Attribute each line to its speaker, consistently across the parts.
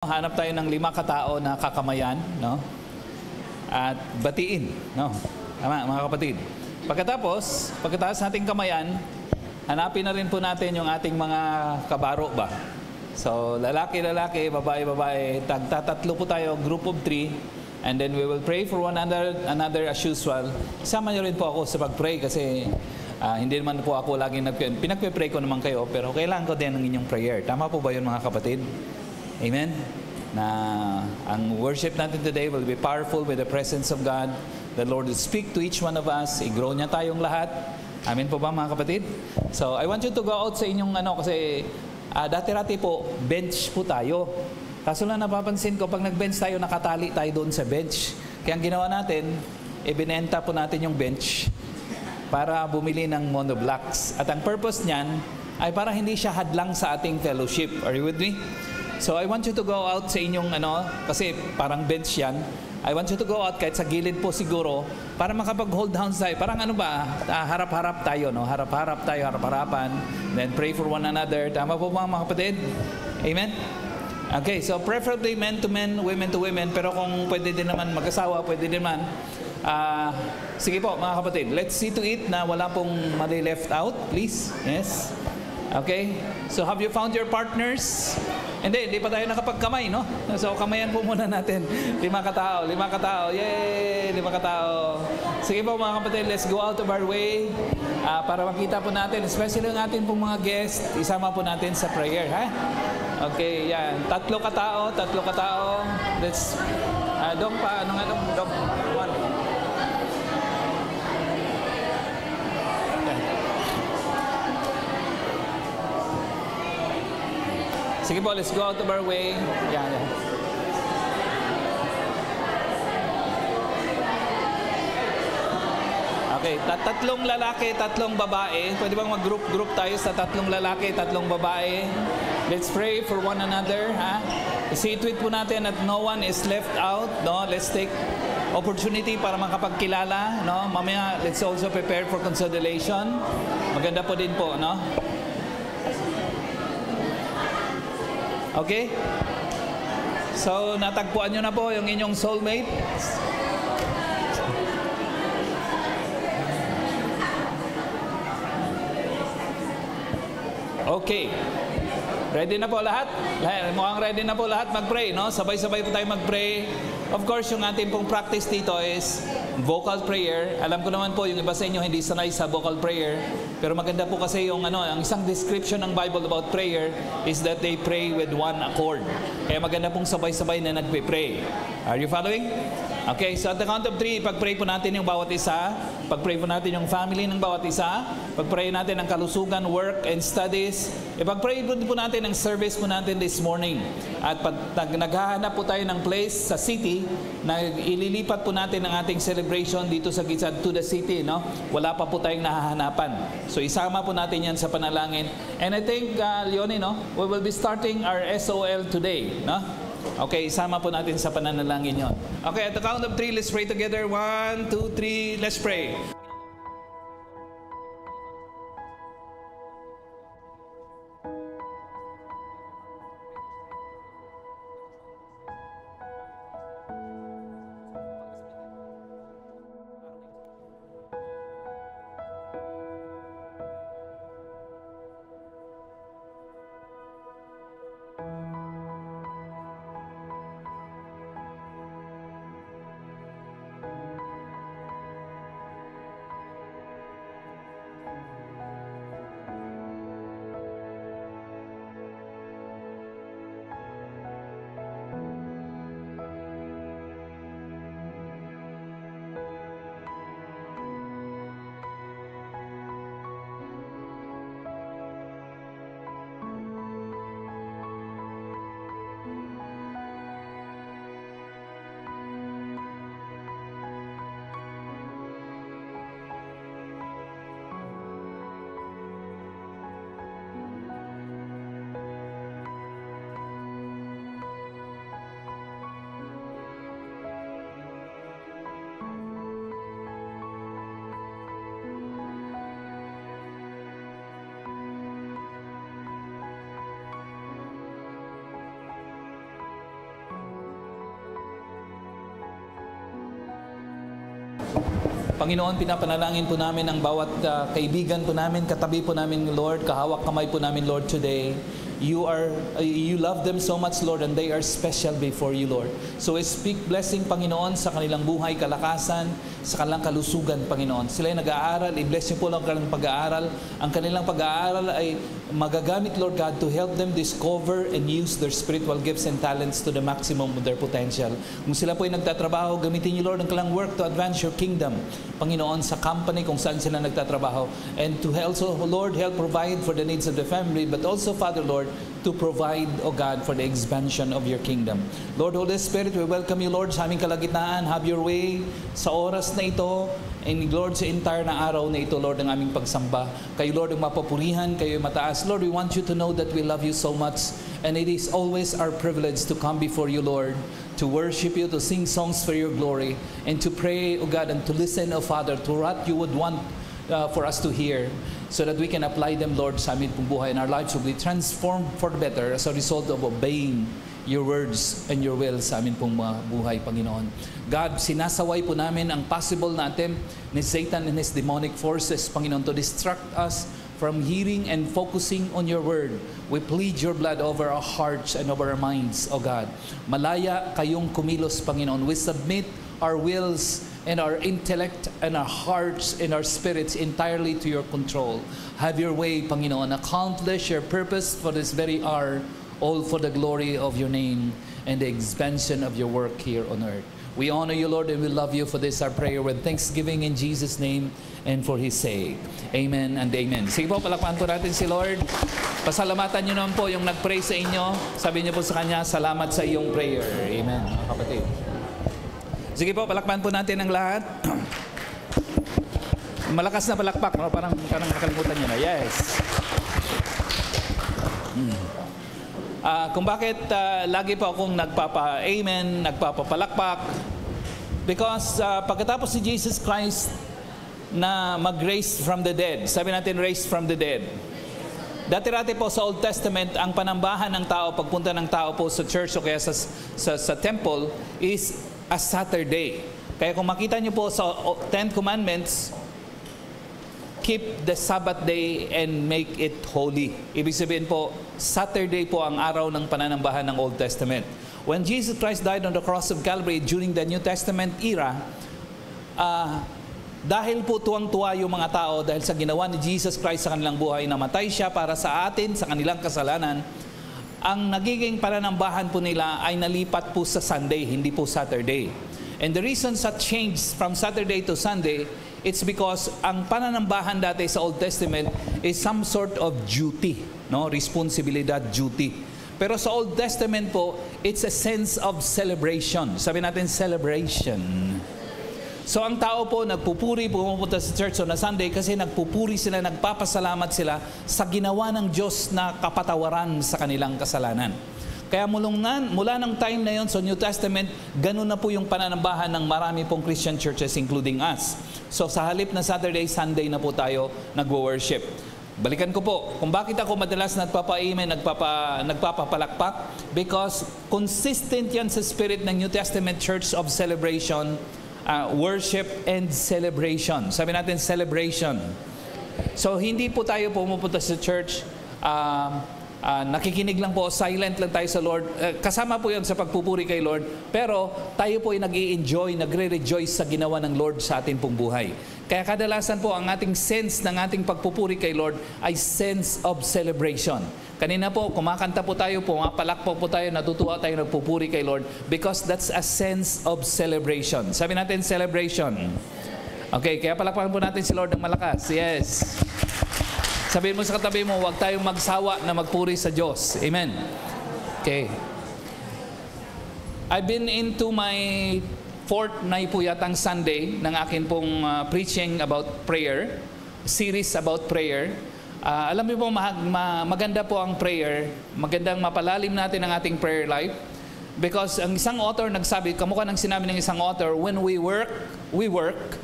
Speaker 1: Hanap tayo ng 5 katao na kakamayan, no? At batiin, no? Tama, mga kapatid. Pagkatapos nating kamayan, hanapin na rin po natin yung ating mga kabaro ba? So, lalaki, babae, tagtatatlo po tayo, group of 3, and then we will pray for one another as usual. Sama niyo rin po ako sa pag-pray kasi hindi naman po ako laging pinagpe-pray ko naman kayo, pero kailangan ko din ng inyong prayer. Tama po ba yun, mga kapatid? Amen? Na ang worship natin today will be powerful with the presence of God. The Lord will speak to each one of us. I-grow niya tayong lahat. Amen po ba, mga kapatid? So, I want you to go out sa inyong kasi dati-rati po, bench po tayo. Kaso lang napapansin ko, pag nag-bench tayo, nakatali tayo doon sa bench. Kaya ang ginawa natin, ibinenta po natin yung bench para bumili ng monoblocks. At ang purpose niyan ay para hindi siya hadlang sa ating fellowship. Are you with me? So I want you to go out sa inyong kasi parang bench yan. I want you to go out kahit sa gilid po siguro para makapag-hold hands tayo. Parang harap-harap tayo, no? Harap-harap tayo, harap-harapan. Then pray for one another. Tama po mga kapatid? Amen? Okay, so preferably men to men, women to women. Pero kung pwede din naman mag-asawa, pwede din naman. Sige po mga kapatid, let's see to it na wala pong mali left out, please. Yes? Okay? So have you found your partners? Hindi pa tayo nakapagkamay, no? So, kamayan po muna natin. 5 katao. Yay! 5 katao. Sige po mga kapatid, let's go out of our way para makita po natin, especially ang ating pong mga guest, isama po natin sa prayer, ha? Okay, yan. 3 katao. Let's, Dong, Dong? 1. Sige po, let's go out of our way. Yeah. Okay, 3 lalaki, 3 babae. Pwede bang mag-group tayo sa 3 lalaki, 3 babae? Let's pray for one another, ha? See to it po natin that no one is left out, no? Let's take opportunity para makapagkilala, no? Mamaya, let's also prepare for consolidation. Maganda po din po, no? Okay? So, natagpuan nyo na po yung inyong soulmate. Okay. Ready na po lahat? Mukhang ready na po lahat mag-pray, no? Sabay-sabay po tayo mag-pray. Of course, yung ating pong practice dito is vocal prayer. Alam ko naman po, yung iba sa inyo hindi sanay sa vocal prayer. Pero maganda po kasi yung ang isang description ng Bible about prayer is that they pray with one accord. Kaya maganda pong sabay-sabay na nagpe-pray. Are you following? Okay, so at the count of 3, pag-pray po natin yung bawat isa. Pag-pray po natin yung family ng bawat isa. Pag-pray natin ang kalusugan, work, and studies. Pag-pray po natin ang service po natin this morning. At pag naghahanap po tayo ng place sa city, na ililipat po natin ang ating celebration dito sa Gitsad to the city, no? Wala pa po tayong nahahanapan. So isama po natin yan sa panalangin. And I think, Leonie, no? We will be starting our SOL today, no? Okay, isama po natin sa pananalangin yon. Okay, at the count of 3, let's pray together. 1, 2, 3, let's pray. Panginoon, pinapanalangin po namin ang bawat kaibigan po namin, katabi po namin, Lord, kahawak kamay po namin, Lord, today. You love them so much, Lord, and they are special before you, Lord. So we speak blessing, Panginoon, sa kanilang buhay, kalakasan, sa kanilang kalusugan, Panginoon. Sila ay nag-aaral, i-bless niyo po lang kanilang pag-aaral. Ang kanilang pag-aaral ay magagamit, Lord God, to help them discover and use their spiritual gifts and talents to the maximum of their potential. Kung sila po ay nagtatrabaho, gamitin niyo, Lord, ang kanilang work to advance your kingdom, Panginoon, sa company kung saan sila nagtatrabaho. And to also, Lord, help provide for the needs of the family, but also, Father, Lord, to provide, O God, for the expansion of your kingdom. Lord, Holy Spirit, we welcome you, Lord, sa aming kalagitnaan. Have your way sa oras na ito. And Lord, sa entire na araw na ito, Lord, ang aming pagsamba. Kayo, Lord, ang mapapurihan, kayo mataas. Lord, we want you to know that we love you so much. And it is always our privilege to come before you, Lord, to worship you, to sing songs for your glory, and to pray, O God, and to listen, O Father, to what you would want for us to hear, so that we can apply them, Lord, sa aming pong buhay, and our lives will be transformed for the better as a result of obeying your words and your will sa aming pong buhay, Panginoon. God, sinasaway po namin ang possible na attempt ni Satan and his demonic forces, Panginoon, to distract us from hearing and focusing on your word. We plead your blood over our hearts and over our minds, O God. Malaya kayong kumilos, Panginoon. We submit our wills and our intellect and our hearts and our spirits entirely to your control. Have your way, Panginoon. Accomplish your purpose for this very hour, all for the glory of your name and the expansion of your work here on earth. We honor you, Lord, and we love you for this, our prayer with thanksgiving in Jesus' name and for His sake. Amen and amen. Sige po, palakpakan po natin si Lord. Pasalamatan niyo naman po yung nag-pray sa inyo. Sabi niyo po sa Kanya, salamat sa iyong prayer. Amen, mga kapatid. Sige po, palakpakan po natin ang lahat. Malakas na palakpak, no? Parang nakalimutan niyo na. Yes. Kung bakit lagi po akong nagpapa-amen, nagpapapalakpak, because pagkatapos si Jesus Christ na mag-raise from the dead, sabi natin raised from the dead. Dati-rati po sa Old Testament, ang panambahan ng tao, pagpunta ng tao po sa church o kaya sa temple is a Saturday. Kaya kung makita niyo po sa Ten Commandments, keep the Sabbath day and make it holy. Ibig sabihin po, Saturday po ang araw ng pananambahan ng Old Testament. When Jesus Christ died on the cross of Calvary during the New Testament era, dahil po tuwang-tuwa yung mga tao dahil sa ginawa ni Jesus Christ sa kanilang buhay, namatay siya para sa atin, sa kanilang kasalanan, ang nagiging pananambahan po nila ay nalipat po sa Sunday, hindi po Saturday. And the reason sa change from Saturday to Sunday, it's because ang pananambahan dati sa Old Testament is some sort of duty, no? Responsibilidad, duty. Pero sa Old Testament po, it's a sense of celebration. Sabi natin celebration. So ang tao po nagpupuri, pumupunta sa church on a Sunday kasi nagpupuri sila, nagpapasalamat sila sa ginawa ng Diyos na kapatawaran sa kanilang kasalanan. Kaya mula ng time na yon sa New Testament, ganun na po yung pananambahan ng marami pong Christian churches including us. So sa halip na Saturday, Sunday na po tayo nagwo-worship. Balikan ko po, kung bakit ako madalas nagpapa-amen, nagpapapalakpak, because consistent yan sa spirit ng New Testament church of celebration, worship and celebration. Sabi natin celebration. So hindi po tayo pumupunta sa church, nakikinig lang po, silent lang tayo sa Lord. Kasama po yan sa pagpupuri kay Lord. Pero tayo po ay nag-i-enjoy, nagre-rejoice sa ginawa ng Lord sa ating pong buhay. Kaya kadalasan po ang ating sense ng ating pagpupuri kay Lord ay sense of celebration. Kanina po, kumakanta po tayo, pumapalakpak po tayo, natutuwa tayo, nagpupuri kay Lord because that's a sense of celebration. Sabi natin celebration. Okay, kaya palakpakan po natin si Lord ng malakas. Yes. Sabihin mo sa katabi mo, huwag tayong magsawa na magpuri sa Diyos. Amen. Okay. I've been into my fourth na po yatang Sunday ng akin pong preaching about prayer, series about prayer. Alam niyo po, maganda po ang prayer. Magandang mapalalim natin ang ating prayer life. Because ang isang author nagsabi, kamukha ng sinabi ng isang author, when we work, we work.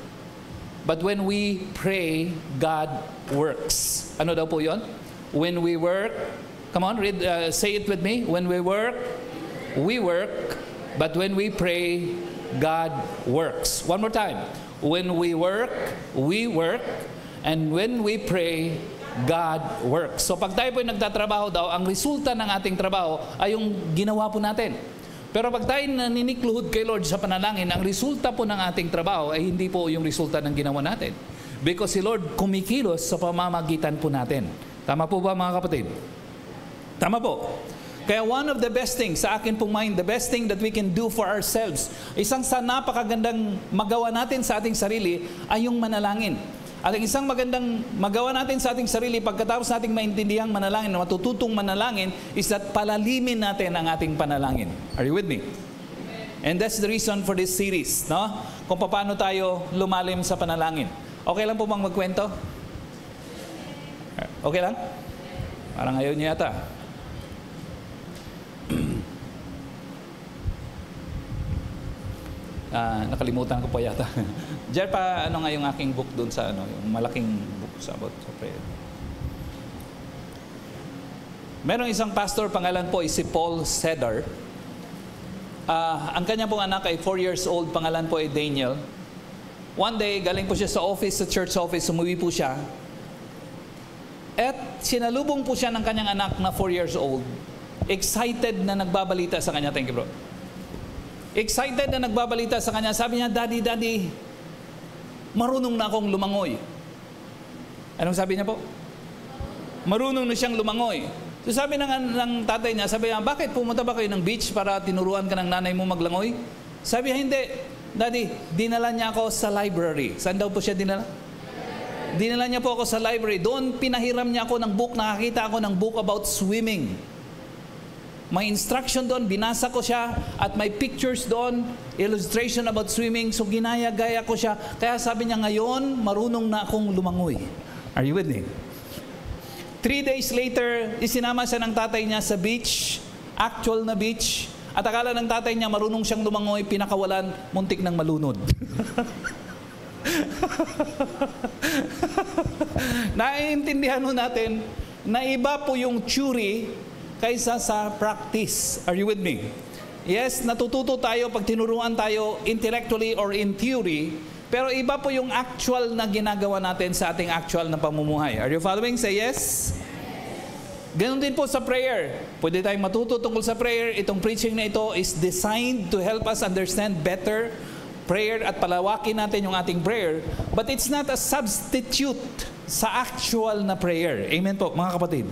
Speaker 1: But when we pray, God works. Ano daw po yun? When we work, come on, read, say it with me. When we work, we work. But when we pray, God works. One more time. When we work, and when we pray, God works. So pag tayo po nagtatrabaho daw, ang resulta ng ating trabaho ay yung ginawa po natin. Pero pag tayo naninikluhod kay Lord sa panalangin, ang resulta po ng ating trabaho ay hindi po yung resulta ng ginawa natin. Because si Lord kumikilos sa pamamagitan po natin. Tama po ba mga kapatid? Tama po. Kaya one of the best things, sa akin pong mind, the best thing that we can do for ourselves, isang sa napakagandang magawa natin sa ating sarili ay yung manalangin. At ang isang magandang magawa natin sa ating sarili pagkatapos nating maintindihan manalangin, na matututong manalangin, is that palalimin natin ang ating panalangin. Are you with me? And that's the reason for this series, no? Kung paano tayo lumalim sa panalangin. Okay lang po bang magkwento? Okay lang? Parang ayaw niyo yata. Nakalimutan ko po yata. Diyan pa, ano nga yung aking book doon sa, yung malaking book sa about sa prayer. Merong isang pastor, pangalan po is si Paul Cedar. Ang kanya pong anak ay 4 years old, pangalan po ay Daniel. One day, galing po siya sa office, sa church office, umuwi po siya. At sinalubong po siya ng kanyang anak na 4 years old. Excited na nagbabalita sa kanya. Thank you, bro. Excited na nagbabalita sa kanya. Sabi niya, Daddy, marunong na akong lumangoy. Anong sabi niya po? Marunong na siyang lumangoy. So sabi ng tatay niya, sabi niya, bakit pumunta ba kayo ng beach para tinuruan ka ng nanay mo maglangoy? Sabi niya, hindi. Daddy, dinala niya ako sa library. Saan daw po siya dinala? Dinala niya po ako sa library. Doon pinahiram niya ako ng book. Nakakita ako ng book about swimming. May instruction doon, binasa ko siya, at may pictures doon, illustration about swimming, so ginaya-gaya ko siya. Kaya sabi niya, ngayon, marunong na akong lumangoy. Are you with me? 3 days later, isinama siya ng tatay niya sa beach, actual na beach, at akala ng tatay niya, marunong siyang lumangoy, pinakawalan, muntik ng malunod. Naiintindihan mo natin na iba po yung theory kaysa sa practice. Are you with me? Yes, natututo tayo pag tinuruan tayo intellectually or in theory, pero iba po yung actual na ginagawa natin sa ating actual na pamumuhay. Are you following? Say yes. Ganon din po sa prayer. Pwede tayong matuto tungkol sa prayer. Itong preaching na ito is designed to help us understand better prayer at palawakin natin yung ating prayer. But it's not a substitute sa actual na prayer. Amen po, mga kapatid.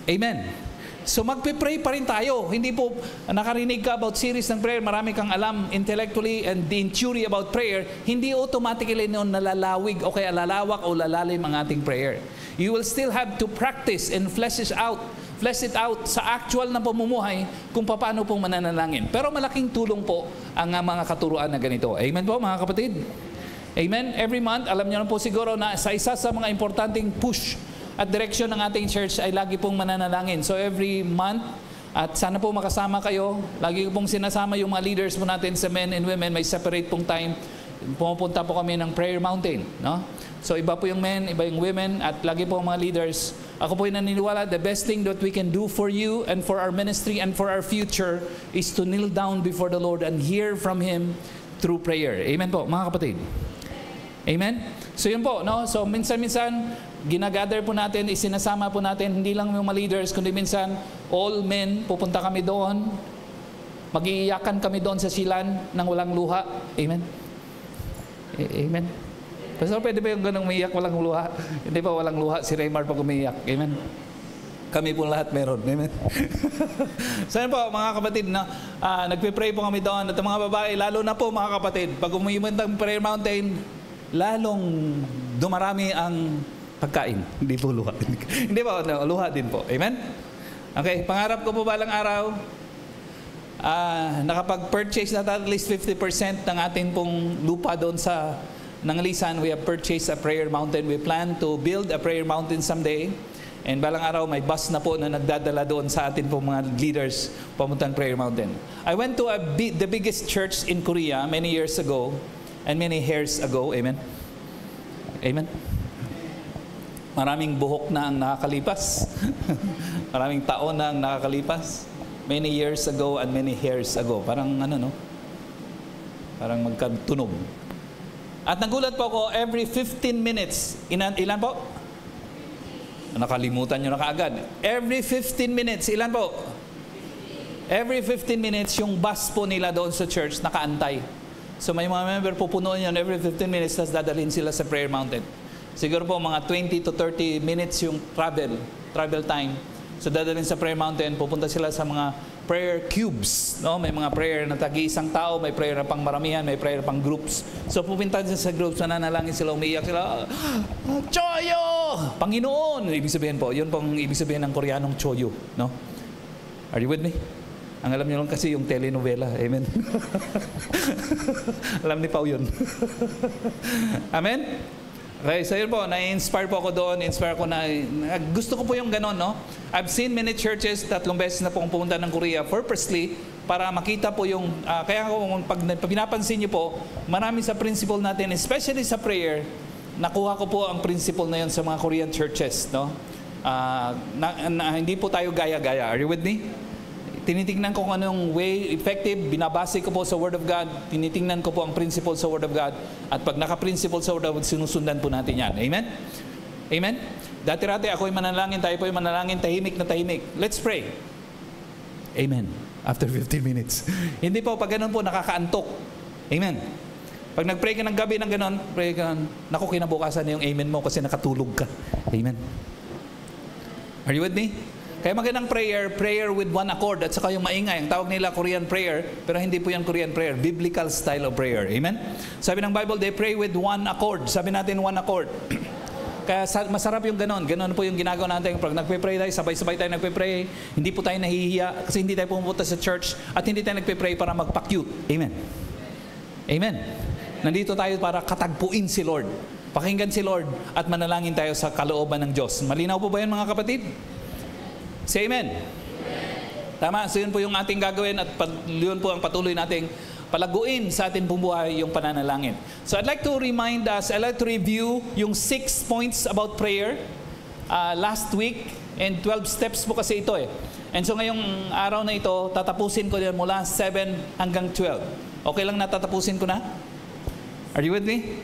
Speaker 1: Amen. So magpe-pray pa rin tayo. Hindi po nakarinig ka about series ng prayer, marami kang alam intellectually and in theory about prayer, hindi automatically noon nalalawig o kaya lalawak o lalalim ang ating prayer. You will still have to practice and flesh it out sa actual na pamumuhay kung paano pong mananalangin. Pero malaking tulong po ang mga katuruan na ganito. Amen po mga kapatid? Amen? Every month, alam niyo na po siguro na sa isa sa mga importanteng push at direksyon ng ating church ay lagi pong mananalangin. So every month, at sana po makasama kayo, lagi pong sinasama yung mga leaders po natin sa men and women, may separate pong time. Pumupunta po kami ng prayer mountain. No? So iba po yung men, iba yung women, at lagi po mga leaders. Ako po yung naniniwala, the best thing that we can do for you and for our ministry and for our future is to kneel down before the Lord and hear from Him through prayer. Amen po, mga kapatid. Amen? So yun po, no? So minsan-minsan, ginagather po natin, isinasama po natin, hindi lang yung mga leaders, kundi minsan, all men, pupunta kami doon, mag-iiyakan kami doon sa silan ng walang luha. Amen? Amen? Pastor, pwede ba yung ganong umiiyak, walang luha? Hindi pa walang luha, si Raymar pag umiiyak. Amen? Kami po lahat meron. Amen? So yun po, mga kapatid, na, nagpipray po kami doon, at mga babae, lalo na po mga kapatid, pag umuimunta ng prayer mountain, lalong dumarami ang pagkain. Hindi po luha. Hindi po, luha din po. Amen? Okay, pangarap ko po balang araw, nakapag-purchase na at least 50% ng ating pong lupa doon sa Nangalisan. We have purchased a prayer mountain. We plan to build a prayer mountain someday. And balang araw, may bus na po na nagdadala doon sa atin pong mga leaders pamuntang prayer mountain. I went to the biggest church in Korea many years ago and many years ago. Amen? Amen? Maraming buhok na ang nakakalipas. Maraming taon na ang nakakalipas. Many years ago and many years ago. Parang ano, no? Parang magkatunog. At nagulat po ako, every 15 minutes, ilan po? Nakalimutan nyo na kaagad. Every 15 minutes, ilan po? Every 15 minutes, yung bus po nila doon sa church, nakaantay. So may mga member po punuan yun every 15 minutes, tapos dadalhin sila sa prayer mountain. Siguro po mga 20 to 30 minutes yung travel time. So dadalhin sa prayer mountain, pupunta sila sa mga prayer cubes. No? May mga prayer na tagi-isang tao, may prayer na pang maramihan, may prayer pang groups. So pupunta sa groups, nananalangin sila, umiiyak sila, Choyo! Panginoon! Ibig sabihin po, yun pong ibig sabihin ng Koreanong Choyo. No? Are you with me? Ang alam niyo lang kasi yung telenovela. Amen? Alam ni Pao yun. Amen? Okay, so yun po, na-inspire po ako doon, gusto ko po yung ganon, no? I've seen many churches, 3 beses na po akong pumunta ng Korea purposely para makita po yung, kaya pag pinapansin niyo po, marami sa principle natin, especially sa prayer, nakuha ko po ang principle na yun sa mga Korean churches, no? Hindi po tayo gaya-gaya. Are you with me? Tinitingnan ko kung anong way effective, binabase ko po sa Word of God, tinitingnan ko po ang principle sa Word of God, at pag naka-principle sa Word of God, sinusundan po natin yan. Amen? Amen? Dati-rati ako'y manalangin, tayo po'y manalangin, tahimik na tahimik. Let's pray. Amen. After 15 minutes. Hindi po, pag ganun po, nakakaantok. Amen. Pag nag-pray ka ng gabi ng ganun, pray ka, naku, kinabukasan na yung amen mo kasi nakatulog ka. Amen. Are you with me? Kaya magandang prayer with one accord, at saka yung maingay. Ang tawag nila Korean prayer, pero hindi po yan Korean prayer, biblical style of prayer. Amen? Sabi ng Bible, they pray with one accord. Sabi natin one accord. Kaya masarap yung ganon. Ganon po yung ginagawa natin. Pag nagpe-pray tayo, sabay-sabay tayo nagpe-pray. Hindi po tayo nahihiya kasi hindi tayo pumunta sa church at hindi tayo nagpe-pray para magpa-cute. Amen? Amen? Nandito tayo para katagpuin si Lord. Pakinggan si Lord at manalangin tayo sa kalooban ng Diyos. Malinaw po ba yan, mga kapatid? Say amen. Tama, so yun po yung ating gagawin at yun po ang patuloy nating palaguin sa ating buhay yung pananalangin. So I'd like to remind us, I'd like to review yung 6 points about prayer last week, and 12 steps po kasi ito eh. And so ngayong araw na ito, tatapusin ko yan mula 7 hanggang 12. Okay lang na tatapusin ko na? Are you with me?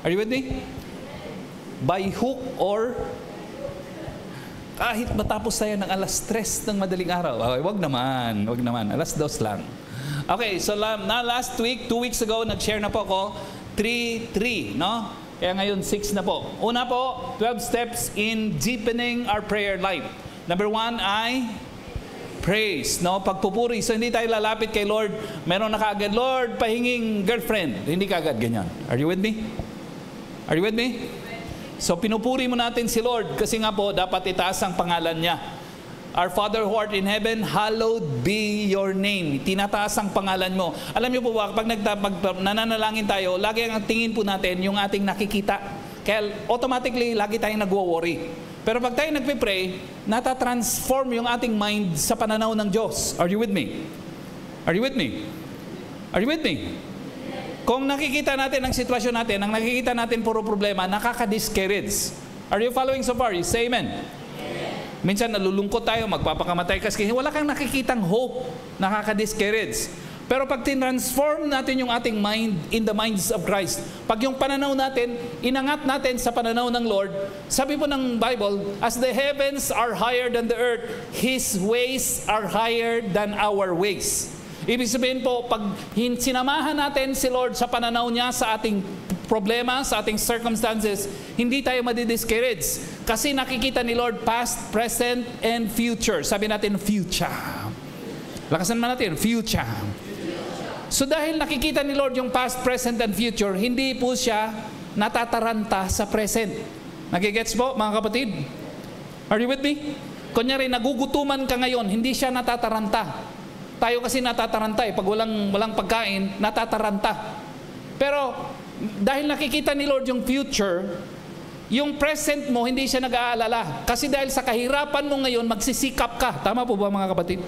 Speaker 1: Are you with me? By hook or kahit matapos tayo ng alas 3 ng madaling araw. Okay, wag naman. Alas 2 lang. Okay, so last week, 2 weeks ago, nag-share na po ako 3, no? Kaya ngayon 6 na po. Una po, 12 steps in deepening our prayer life. Number 1 ay praise, no? Pagpupuri. So hindi tayo lalapit kay Lord, meron na kaagad, Lord, pahinging girlfriend. Hindi kaagad ganyan. Are you with me? Are you with me? So pinupuri mo natin si Lord kasi nga po dapat itaas ang pangalan niya. Our Father who art in heaven, hallowed be your name. Tinataas ang pangalan mo. Alam niyo po ba, pag nananalangin tayo, lagi ang tingin po natin yung ating nakikita. Kaya automatically, lagi tayong nagwo-worry. Pero pag tayo nagpe-pray, natatransform yung ating mind sa pananaw ng Diyos. Are you with me? Are you with me? Are you with me? Kung nakikita natin ang sitwasyon natin, ang nakikita natin puro problema, nakaka-discourage. Are you following so far? Say amen. Minsan nalulungkot tayo, magpapakamatay kasi wala kang nakikitang hope, nakaka-discourage. Pero pag tinransform natin yung ating mind in the minds of Christ, pag yung pananaw natin, inangat natin sa pananaw ng Lord, sabi po ng Bible, as the heavens are higher than the earth, His ways are higher than our ways. Ibig sabihin po, pag sinamahan natin si Lord sa pananaw niya sa ating problema, sa ating circumstances, hindi tayo madidiscourage. Kasi nakikita ni Lord past, present, and future. Sabi natin, future. Lakasan man natin, future. So dahil nakikita ni Lord yung past, present, and future, hindi po siya natataranta sa present. Nagigets po, mga kapatid? Are you with me? Kunyari, nagugutuman ka ngayon, hindi siya natataranta. Tayo kasi natataranta eh. Pag walang pagkain, natataranta. Pero dahil nakikita ni Lord yung future, yung present mo, hindi siya nag-aalala. Kasi dahil sa kahirapan mo ngayon, magsisikap ka. Tama po ba, mga kapatid?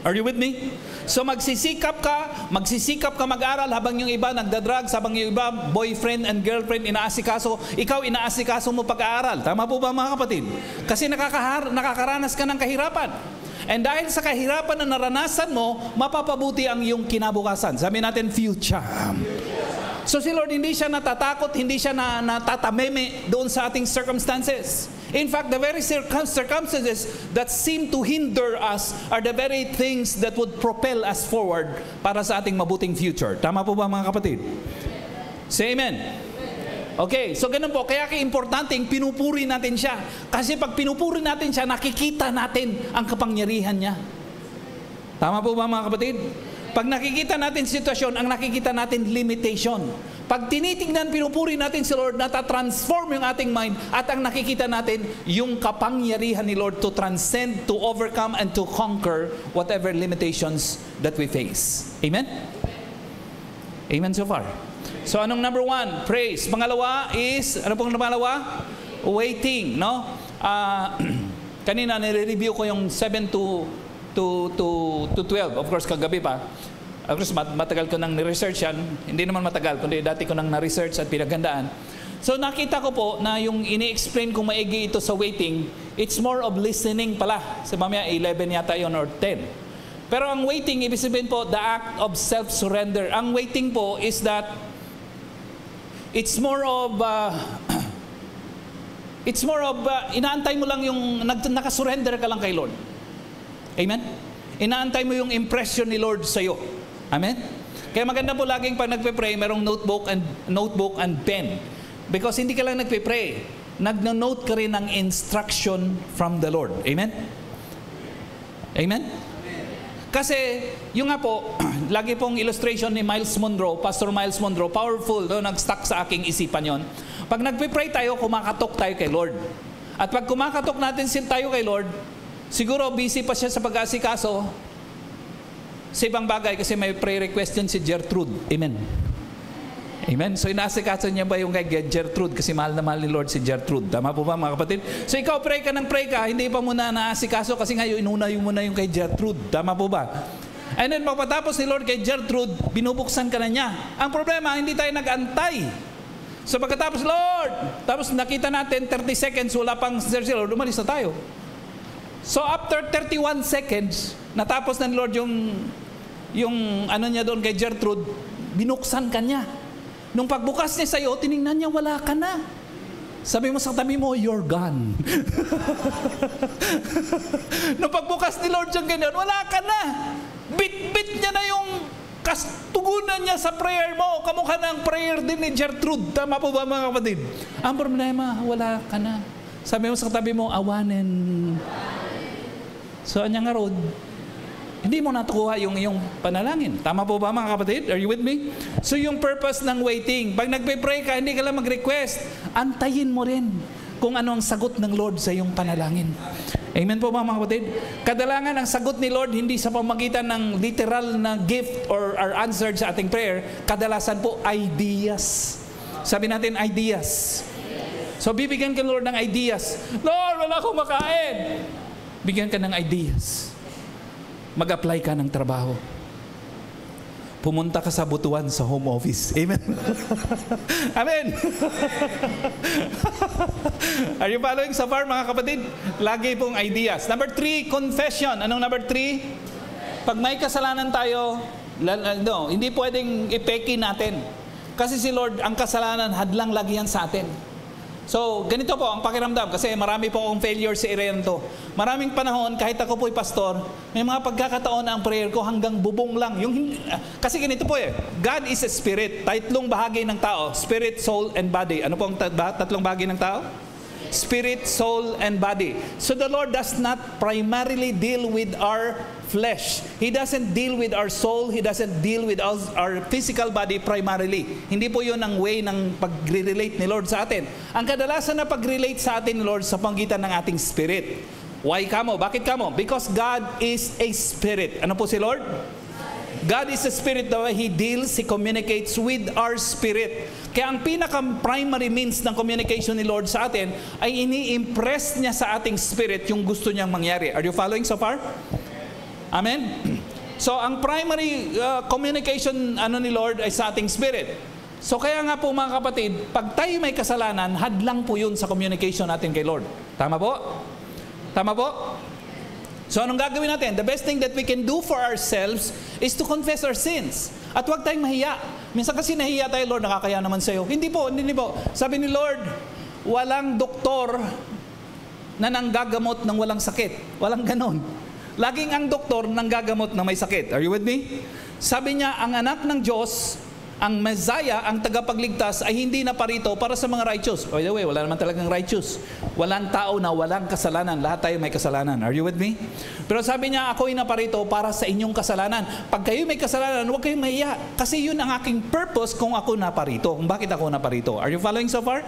Speaker 1: Are you with me? So magsisikap ka mag-aral habang yung iba nagdadrugs, habang yung iba boyfriend and girlfriend inaasikaso, ikaw inaasikaso mo pag-aaral. Tama po ba, mga kapatid? Kasi nakakaranas ka ng kahirapan. And dahil sa kahirapan na naranasan mo, mapapabuti ang iyong kinabukasan. Sabi natin, future. So si Lord hindi siya natatakot, hindi siya natatameme doon sa ating circumstances. In fact, the very circumstances that seem to hinder us are the very things that would propel us forward para sa ating mabuting future. Tama po ba mga kapatid? Say amen. Okay, so ganun po. Kaya importanteng pinupuri natin siya. Kasi pag pinupuri natin siya, nakikita natin ang kapangyarihan niya. Tama po ba mga kapatid? Pag nakikita natin sitwasyon, ang nakikita natin limitation. Pag tinitingnan, pinupuri natin si Lord, natatransform yung ating mind at ang nakikita natin, yung kapangyarihan ni Lord to transcend, to overcome, and to conquer whatever limitations that we face. Amen? Amen so far? So anong number 1? Praise. Pangalawa is, ano pong pangalawa? Waiting, no? Kanina nire-review ko yung 7 to 12. Of course, kagabi pa. Of course, matagal ko nang ni-research yan. Hindi naman matagal, kundi dati ko nang na-research at pinaghandaan. So nakita ko po na yung ini-explain kong maigi ito sa waiting, it's more of listening pala. Sa mamaya 11 yata yon or 10. Pero ang waiting, ibig sabihin po, the act of self-surrender. Ang waiting po is that it's more of inaantay mo lang yung nakasurrender ka lang kay Lord. Amen? Inaantay mo yung impression ni Lord sa iyo. Amen? Kaya maganda po laging pag nagpe-pray, merong notebook and pen. Because hindi ka lang nagpe-pray, nagno-note ka rin ng instruction from the Lord. Amen? Amen? Kasi, yung nga po, lagi pong illustration ni Miles Monroe, Pastor Miles Monroe, powerful, no? Nag-stuck sa aking isipan yon. Pag nagpe-pray tayo, kumakatok tayo kay Lord. At pag kumakatok natin tayo kay Lord, siguro busy pa siya sa pag-asikaso sa ibang bagay kasi may prayer request yun si Gertrude. Amen. Amen. So inaasikaso niya ba yung kay Gertrude kasi mahal na mahal ni Lord si Gertrude. Tama po ba mga kapatid? So ikaw pray ka, hindi pa muna naasikaso kasi ngayon inuna yung muna yung kay Gertrude. Tama po ba? And then pagkatapos ni Lord kay Gertrude, binubuksan ka na niya. Ang problema, hindi tayo nag-antay. So pagkatapos, Lord, tapos nakita natin 30 seconds, wala pang si Lord, umalis na tayo. So after 31 seconds, natapos na ni Lord yung ano niya doon kay Gertrude, binuksan ka niya. Nung pagbukas niya sa'yo, tinignan niya, wala ka na. Sabi mo sa tabi mo, you're gone. Nung pagbukas ni Lord yung ganyan, wala ka na. Bit-bit niya na yung kastugunan niya sa prayer mo. Kamukha ng prayer din ni Gertrude. Tama po ba mga kapatid? Ang problema, wala ka na. Sabi mo sa tabi mo, awanin. So, anya nga road, hindi mo natukuha yung panalangin. Tama po ba mga kapatid? Are you with me? So yung purpose ng waiting, pag nagpe-pray ka, hindi ka lang mag-request, antayin mo rin kung ano ang sagot ng Lord sa iyong panalangin. Amen po mga kapatid? Kadalangan ang sagot ni Lord hindi sa pamagitan ng literal na gift or answered sa ating prayer, kadalasan po ideas. Sabi natin ideas. So bibigyan ka Lord ng ideas. Lord, wala akong makain. Bigyan ka ng ideas. Mag-apply ka ng trabaho. Pumunta ka sa butuan sa home office. Amen? Amen? Are you following so far mga kapatid? Lagi pong ideas. Number 3, confession. Anong number 3? Pag may kasalanan tayo, hindi pwedeng ipeki natin. Kasi si Lord, ang kasalanan, hadlang lagi yan sa atin. So, ganito po ang pakiramdam kasi marami po akong failure sa area to. Maraming panahon, kahit ako po'y pastor, may mga pagkakataon na ang prayer ko hanggang bubong lang. Kasi ganito po God is a spirit. Tatlong bahagi ng tao, spirit, soul, and body. Ano po ang tatlong bahagi ng tao? Spirit, soul, and body. So the Lord does not primarily deal with our flesh. He doesn't deal with our soul. He doesn't deal with our physical body primarily. Hindi po yun ang way ng pag-relate ni Lord sa atin. Ang kadalasan na pag-relate sa atin ni Lord sa panggitan ng ating spirit. Why kamo? Bakit kamo? Because God is a spirit. Ano po si Lord? God is a spirit. The way He deals, He communicates with our spirit. Kaya ang pinaka-primary means ng communication ni Lord sa atin ay ini-impress niya sa ating spirit yung gusto niyang mangyari. Are you following so far? Amen? So, ang primary communication ni Lord ay sa ating spirit. So, kaya nga po mga kapatid, pag tayo may kasalanan, hadlang po yun sa communication natin kay Lord. Tama po? Tama po? So, anong gagawin natin? The best thing that we can do for ourselves is to confess our sins. At huwag tayong mahiya. Minsan kasi nahiya tayo, Lord, nakakaya naman sa'yo. Hindi po. Sabi ni Lord, walang doktor na nanggagamot ng walang sakit. Walang ganon. Laging ang doktor nanggagamot ng may sakit. Are you with me? Sabi niya, ang anak ng Diyos, ang Messiah, ang tagapagligtas, ay hindi na parito para sa mga righteous. By the way, wala naman talagang righteous. Walang tao na walang kasalanan. Lahat tayo may kasalanan. Are you with me? Pero sabi niya, ako'y naparito para sa inyong kasalanan. Pag kayo may kasalanan, huwag kayong mahiya. Kasi yun ang aking purpose kung ako naparito. Kung bakit ako naparito. Are you following so far?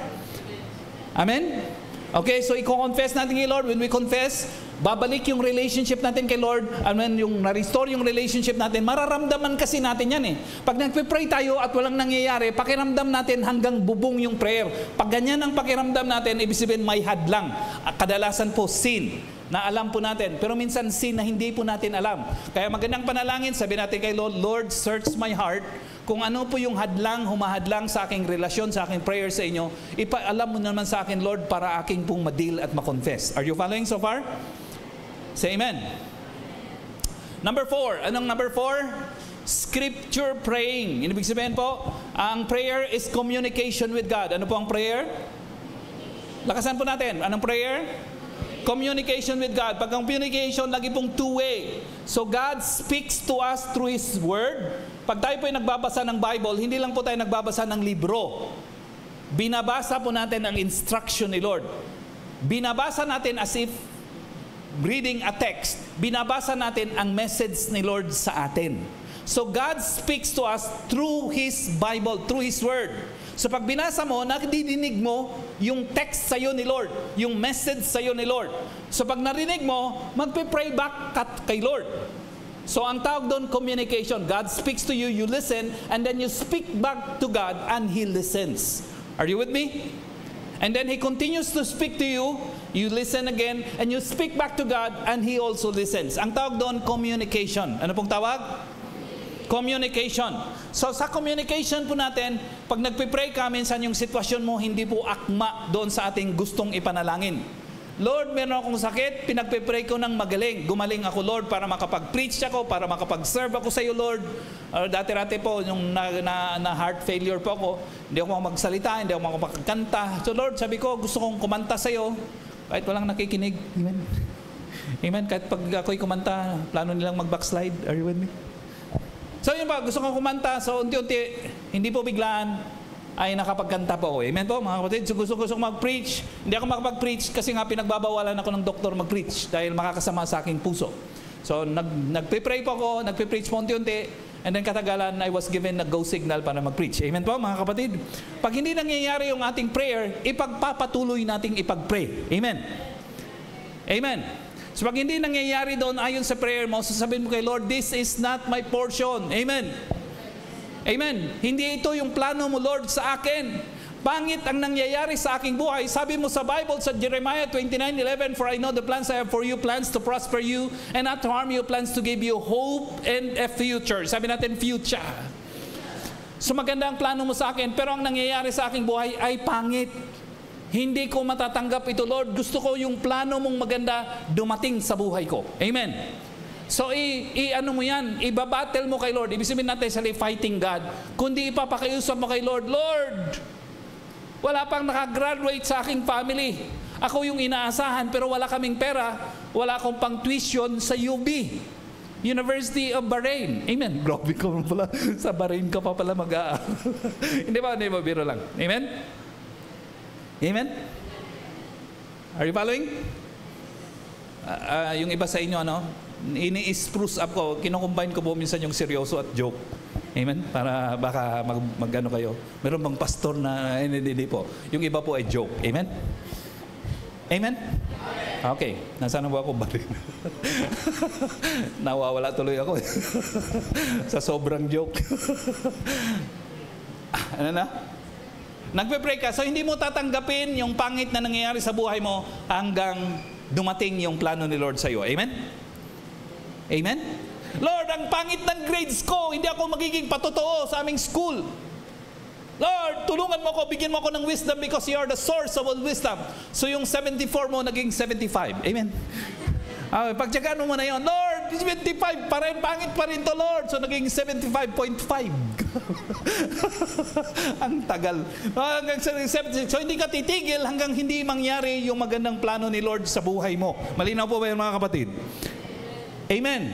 Speaker 1: Amen? Okay, so i-confess natin kay Lord. When we confess, babalik yung relationship natin kay Lord. And when yung na-restore yung relationship natin, mararamdaman kasi natin yan eh. Pag nagpipray tayo at walang nangyayari, pakiramdam natin hanggang bubong yung prayer. Pag ganyan ang pakiramdam natin, ibig sabihin may hadlang. Kadalasan po sin na alam po natin. Pero minsan sin na hindi po natin alam. Kaya magandang panalangin, sabi natin kay Lord, Lord, search my heart. Kung ano po yung hadlang, humahadlang sa aking relasyon, sa aking prayer sa inyo, ipaalam mo naman sa akin, Lord, para aking pong ma-deal at ma-confess. Are you following so far? Say amen. Number 4. Anong number 4? Scripture praying. Ibig sabihin po, ang prayer is communication with God. Ano po ang prayer? Lakasan po natin. Anong prayer? Communication with God. Pag ang communication, lagi pong two-way. So God speaks to us through His Word. Pag tayo po ay nagbabasa ng Bible, hindi lang po tayo nagbabasa ng libro. Binabasa po natin ang instruction ni Lord. Binabasa natin as if reading a text. Binabasa natin ang message ni Lord sa atin. So God speaks to us through His Bible, through His Word. So pag binasa mo, nakidinig mo yung text sa'yo ni Lord, yung message sa'yo ni Lord. So pag narinig mo, magpe-pray back kay Lord. So ang tawag doon, communication. God speaks to you, you listen, and then you speak back to God, and He listens. Are you with me? And then He continues to speak to you, you listen again, and you speak back to God, and He also listens. Ang tawag doon, communication. Ano pong tawag? Communication. So sa communication po natin, pag nagpipray ka, minsan yung sitwasyon mo hindi po akma doon sa ating gustong ipanalangin. Lord, meron akong sakit, pinagpipray ko ng magaling. Gumaling ako, Lord, para makapag-preach ako, para makapag-serve ako sa iyo, Lord. Dati-rati po, yung na heart failure po ako, hindi ako magsalita, hindi ako makakanta. So Lord, sabi ko, gusto kong kumanta sa iyo, kahit walang nakikinig. Amen. Amen. Kahit pag ako'y kumanta, plano nilang mag-backslide. Are you with me? So yun ba, gusto kong kumanta, so unti-unti, hindi po biglaan, ay nakapagkanta po ako. Amen po mga kapatid? So gusto kong mag-preach. Hindi ako makapag-preach kasi nga pinagbabawalan ako ng doktor mag-preach dahil makakasama sa aking puso. So nagpe-pray po ako, nagpe-preach po unti-unti, and then katagalan I was given a go signal para mag-preach. Amen po mga kapatid? Pag hindi nangyayari yung ating prayer, ipagpapatuloy nating ipag-pray. Amen? Amen? So pag hindi nangyayari doon ayon sa prayer mo, sasabihin mo kay Lord, this is not my portion. Amen? Amen? Hindi ito yung plano mo, Lord, sa akin. Pangit ang nangyayari sa aking buhay. Sabi mo sa Bible, sa Jeremiah 29:11, for I know the plans I have for you, plans to prosper you, and not to harm you, plans to give you hope and a future. Sabi natin, future. So maganda ang plano mo sa akin, pero ang nangyayari sa aking buhay ay pangit. Hindi ko matatanggap ito, Lord. Gusto ko yung plano mong maganda dumating sa buhay ko. Amen. So, ano mo yan? Ibabattle mo kay Lord. Ibig sabihin natin sa fighting God. Kundi ipapakiusap mo kay Lord, Lord, wala pang nakagraduate sa aking family. Ako yung inaasahan, pero wala kaming pera. Wala akong pang tuition sa UB. University of Bahrain. Amen. Grabe ka pala. Sa Bahrain ka pa pala mag-aaral. Hindi ba? Hindi ba? Biro lang. Amen? Amen? Are you following? Yung iba sa inyo, ano? Ini-spruce up ko. Kino-combine ko po minsan yung seryoso at joke. Amen? Para baka mag-ano kayo. Meron bang pastor na hindi po. Yung iba po ay joke. Amen? Amen? Okay. Nasaan na ba ako? Balik. Nawawala tuloy ako. Sa sobrang joke. Ano na? Nagpe-pray ka. So hindi mo tatanggapin yung pangit na nangyayari sa buhay mo hanggang dumating yung plano ni Lord sa iyo. Amen? Amen? Lord, ang pangit ng grades ko, hindi ako magiging patotoo sa aming school. Lord, tulungan mo ko, bigyan mo ako ng wisdom because you are the source of all wisdom. So yung 74 mo naging 75. Amen? Pagtyagaan mo na yun. Lord, Lord, 75, pangit pa rin to, Lord. So, naging 75.5. Ang tagal. Hanggang 76. So, hindi ka titigil hanggang hindi mangyari yung magandang plano ni Lord sa buhay mo. Malinaw po ba yun, mga kapatid? Amen.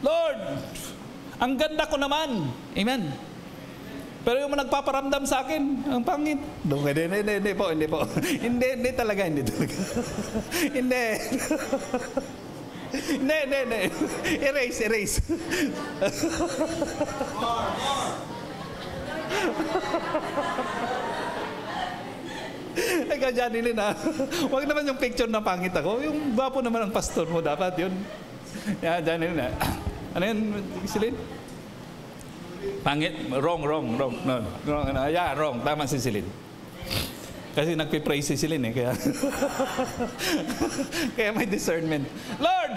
Speaker 1: Lord, ang ganda ko naman. Amen. Pero yung nagpaparamdam sa akin, ang pangit. Hindi po. Hindi talaga. Hindi. Hindi. Erase. Ikaw, Janilyn, ha? Huwag naman yung picture na pangit ako. Yung gwapo naman ang pastor mo, dapat yun. Yeah, Janilyn, ha? Ano yun, Silin? Pangit? Wrong. No, wrong. Yeah, wrong. Tama si Silin. Kasi nagpipray si Silin, kaya kaya may discernment. Lord,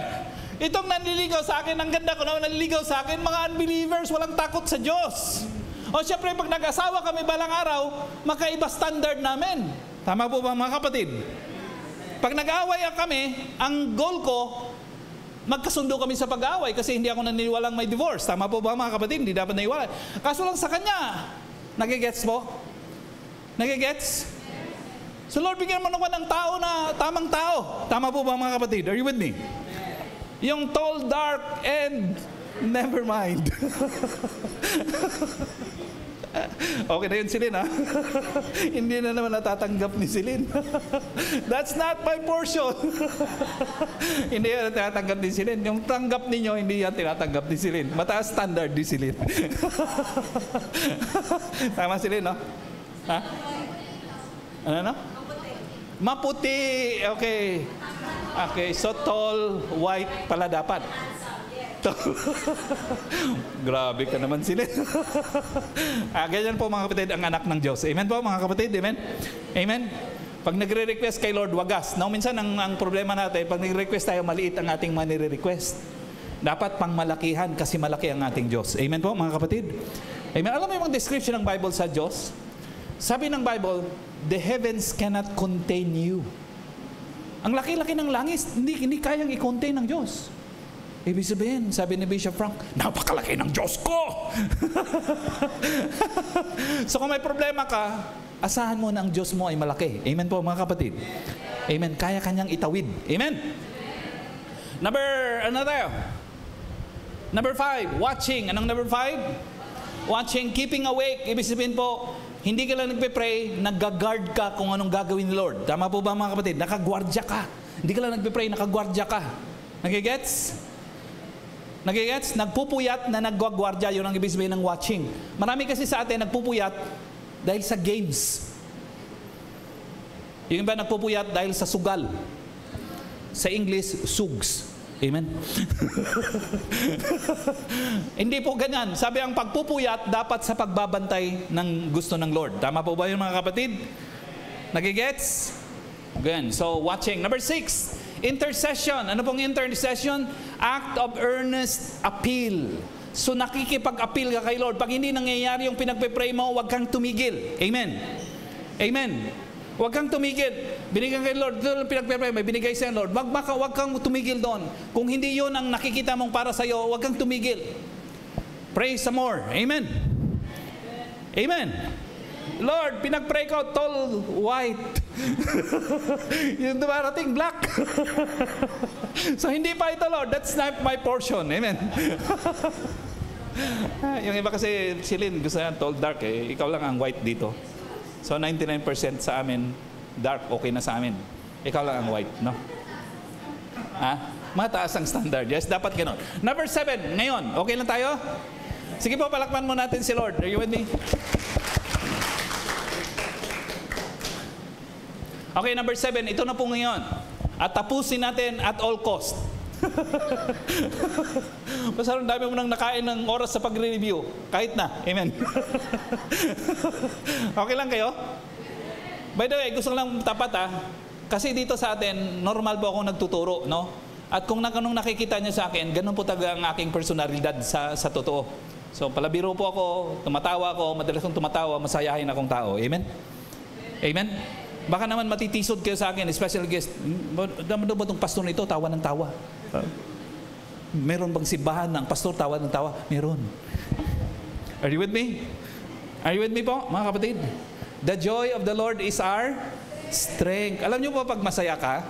Speaker 1: itong nanliligaw sa akin, ang ganda ko na nanliligaw sa akin, mga unbelievers, walang takot sa Diyos. O syempre, pag nag-asawa kami balang araw, makaiba standard namin. Tama po ba, mga kapatid? Pag nag-aaway kami, ang goal ko, magkasundo kami sa pag-aaway kasi hindi ako naniniwalang may divorce. Tama po ba, mga kapatid? Hindi dapat naiwalay. Kaso lang sa kanya, nagigets po? Nagigets? So Lord, bigyan mo naman ng tao na tamang tao. Tama po ba, mga kapatid? Are you with me? Yung tall, dark, and never mind. Okay na yun, Silin, ha? Hindi na naman natatanggap ni Silin. That's not my portion. Hindi yan natatanggap ni Silin. Yung tanggap ninyo, hindi yan tinatanggap ni Silin. Mataas standard ni Silin. Tama, Silin, no? Ha? Ano? Maputi. Okay. So tall, white pala dapat. Grabe ka naman, Silin. Ganyan po, mga kapatid, ang anak ng Diyos. Amen po, mga kapatid? Amen? Amen? Pag nagre-request kay Lord, wagas. Now, minsan ang problema natin, pag nagre-request tayo, maliit ang ating manire-request. Dapat pang malakihan kasi malaki ang ating Diyos. Amen po, mga kapatid? Amen? Alam mo yung description ng Bible sa Diyos? Sabi ng Bible, the heavens cannot contain you. Ang laki-laki ng langit, hindi kayang i-contain ng Diyos. Ibig sabihin, sabi ni Bishop Frank, napakalaki ng Diyos ko! So kung may problema ka, asahan mo na ang Diyos mo ay malaki. Amen po, mga kapatid. Amen. Kaya kanyang itawid. Amen. Number 5, watching. Anong number 5? Watching, keeping awake. Ibig sabihin po, hindi ka lang nagpe-pray, nag-guard ka kung anong gagawin ni Lord. Tama po ba, mga kapatid? Nakagwardya ka. Hindi ka lang nagpe-pray, nakagwardya ka. Nagigets? Nagpupuyat na nagwagwardya, yun ang ibig sabihin ng watching. Marami kasi sa atin nagpupuyat dahil sa games. Yung iba nagpupuyat dahil sa sugal. Sa English, sugs. Amen? Hindi po ganyan. Sabi ang pagpupuyat dapat sa pagbabantay ng gusto ng Lord. Tama po ba yun, mga kapatid? Nagigets? Ganyan. So, watching. Number 6. Intercession. Ano pong intercession? Act of earnest appeal. So nakikipag-appeal ka kay Lord. Pag hindi nangyayari yung pinagpe-pray mo, huwag kang tumigil. Amen. Amen. Huwag kang tumigil. Binigyan kay Lord, ito pinagpe-pray, may binigay sa'yo Lord. Huwag kang tumigil doon. Kung hindi yun ang nakikita mong para sa'yo, huwag kang tumigil. Pray some more. Amen. Amen. Lord, pinag-pray ko, tall, white. Yung dumarating, black. So, hindi pa ito, Lord. That's not my portion. Amen. Yung iba kasi, Silin, gusto yan, tall, dark. Ikaw lang ang white dito. So, 99% sa amin, dark, okay na sa amin. Ikaw lang ang white, no? Mataas ang standard. Yes, dapat gano'n. Number 7, ngayon. Okay lang tayo? Sige po, palakpan mo natin si Lord. Are you with me? Okay, number 7, ito na po ngayon. At tapusin natin at all cost. Basta ang dami mo nang nakain ng oras sa pag-review. Kahit na. Amen. Okay lang kayo? By the way, gusto ko lang tapat kasi dito sa atin, normal po akong nagtuturo, no? At kung nung nakikita niyo sa akin, ganun po talaga ang aking personalidad sa totoo. So, palabiro po ako, tumatawa ako, madalas kong tumatawa, masayahin akong tao. Amen? Amen? Baka naman matitisod kayo sa akin, special guest. Naman ba itong pastor nito, tawa ng tawa? Meron bang simbahan ng pastor, tawa ng tawa? Meron. Are you with me? Are you with me po, mga kapatid? The joy of the Lord is our strength. Alam niyo po, pag masaya ka,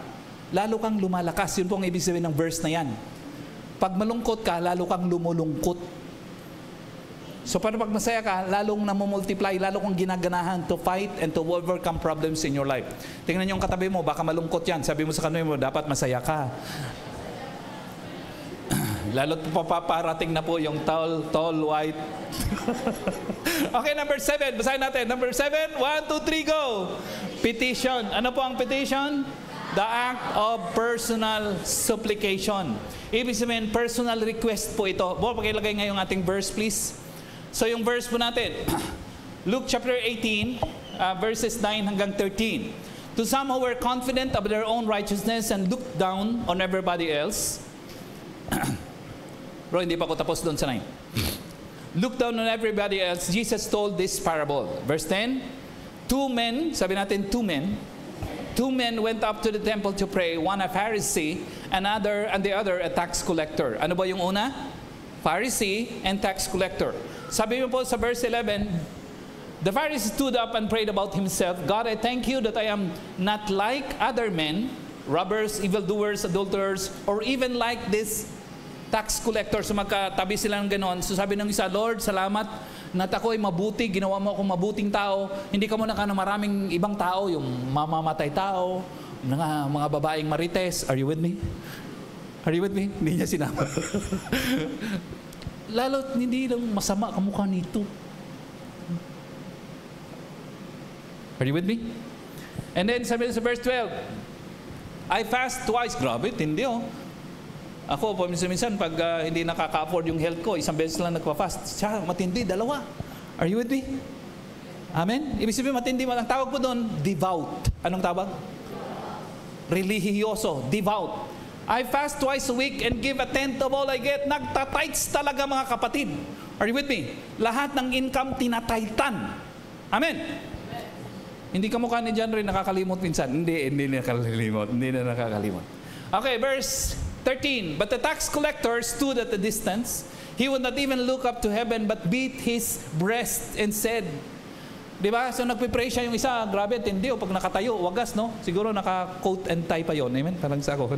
Speaker 1: lalo kang lumalakas. Yun po ang ibig sabihin ng verse na yan. Pag malungkot ka, lalo kang lumulungkot. So paano pag masaya ka, lalong namumultiply, lalo kang ginaganahan to fight and to overcome problems in your life. Tingnan niyo yung katabi mo, baka malungkot yan. Sabi mo sa kanila mo, dapat masaya ka. Lalo't paparating na po yung tall, white. Okay, number 7. Basahin natin. Number 7. 1, 2, 3, go. Petition. Ano po ang petition? The act of personal supplication. Ibig sabihin, personal request po ito. Pakilagay nga yung ating verse, please. So yung verse po natin, Luke chapter 18, verses 9 hanggang 13. To some who were confident of their own righteousness and looked down on everybody else. Bro, hindi pa ako tapos doon sa 9. Look down on everybody else. Jesus told this parable. Verse 10, two men went up to the temple to pray, one a Pharisee, and the other a tax collector. Ano ba yung una? Pharisee and tax collector. Sabi mo po sa verse 11, the Pharisee stood up and prayed about himself, God, I thank you that I am not like other men, robbers, evildoers, adulterers, or even like this tax collector. So magkatabi sila ng ganon. So sabi ng isa, Lord, salamat na ako'y mabuti, ginawa mo akong mabuting tao. Hindi ka muna ka na maraming ibang tao, yung mamamatay tao, mga babaeng marites. Are you with me? Are you with me? Hindi niya sinama. Lalo't hindi lang masama kamukha nito. Are you with me? And then sabi sa verse 12, I fast twice. Grabe, hindi oh. Ako, minsan pag hindi nakaka-afford yung health ko, isang beses lang nagpa-fast. Siya, matindi, dalawa. Are you with me? Amen? Ibig sabihin, matindi. Ang tawag po doon, devout. Anong tawag? Religyoso, devout. I fast twice a week and give a tenth of all I get. Nagtatights talaga mga kapatid. Are you with me? Lahat ng income tinataytan. Amen? Hindi ka mukha ni John rin nakakalimot minsan. Hindi na nakakalimot. Okay, verse 13. But the tax collector stood at a distance. He would not even look up to heaven but beat his breast and said, diba? So nagpipray siya yung isa, grabe, tindi o pag nakatayo, wagas, no? Siguro naka-coat and tie pa yun, amen? Parang sa ako,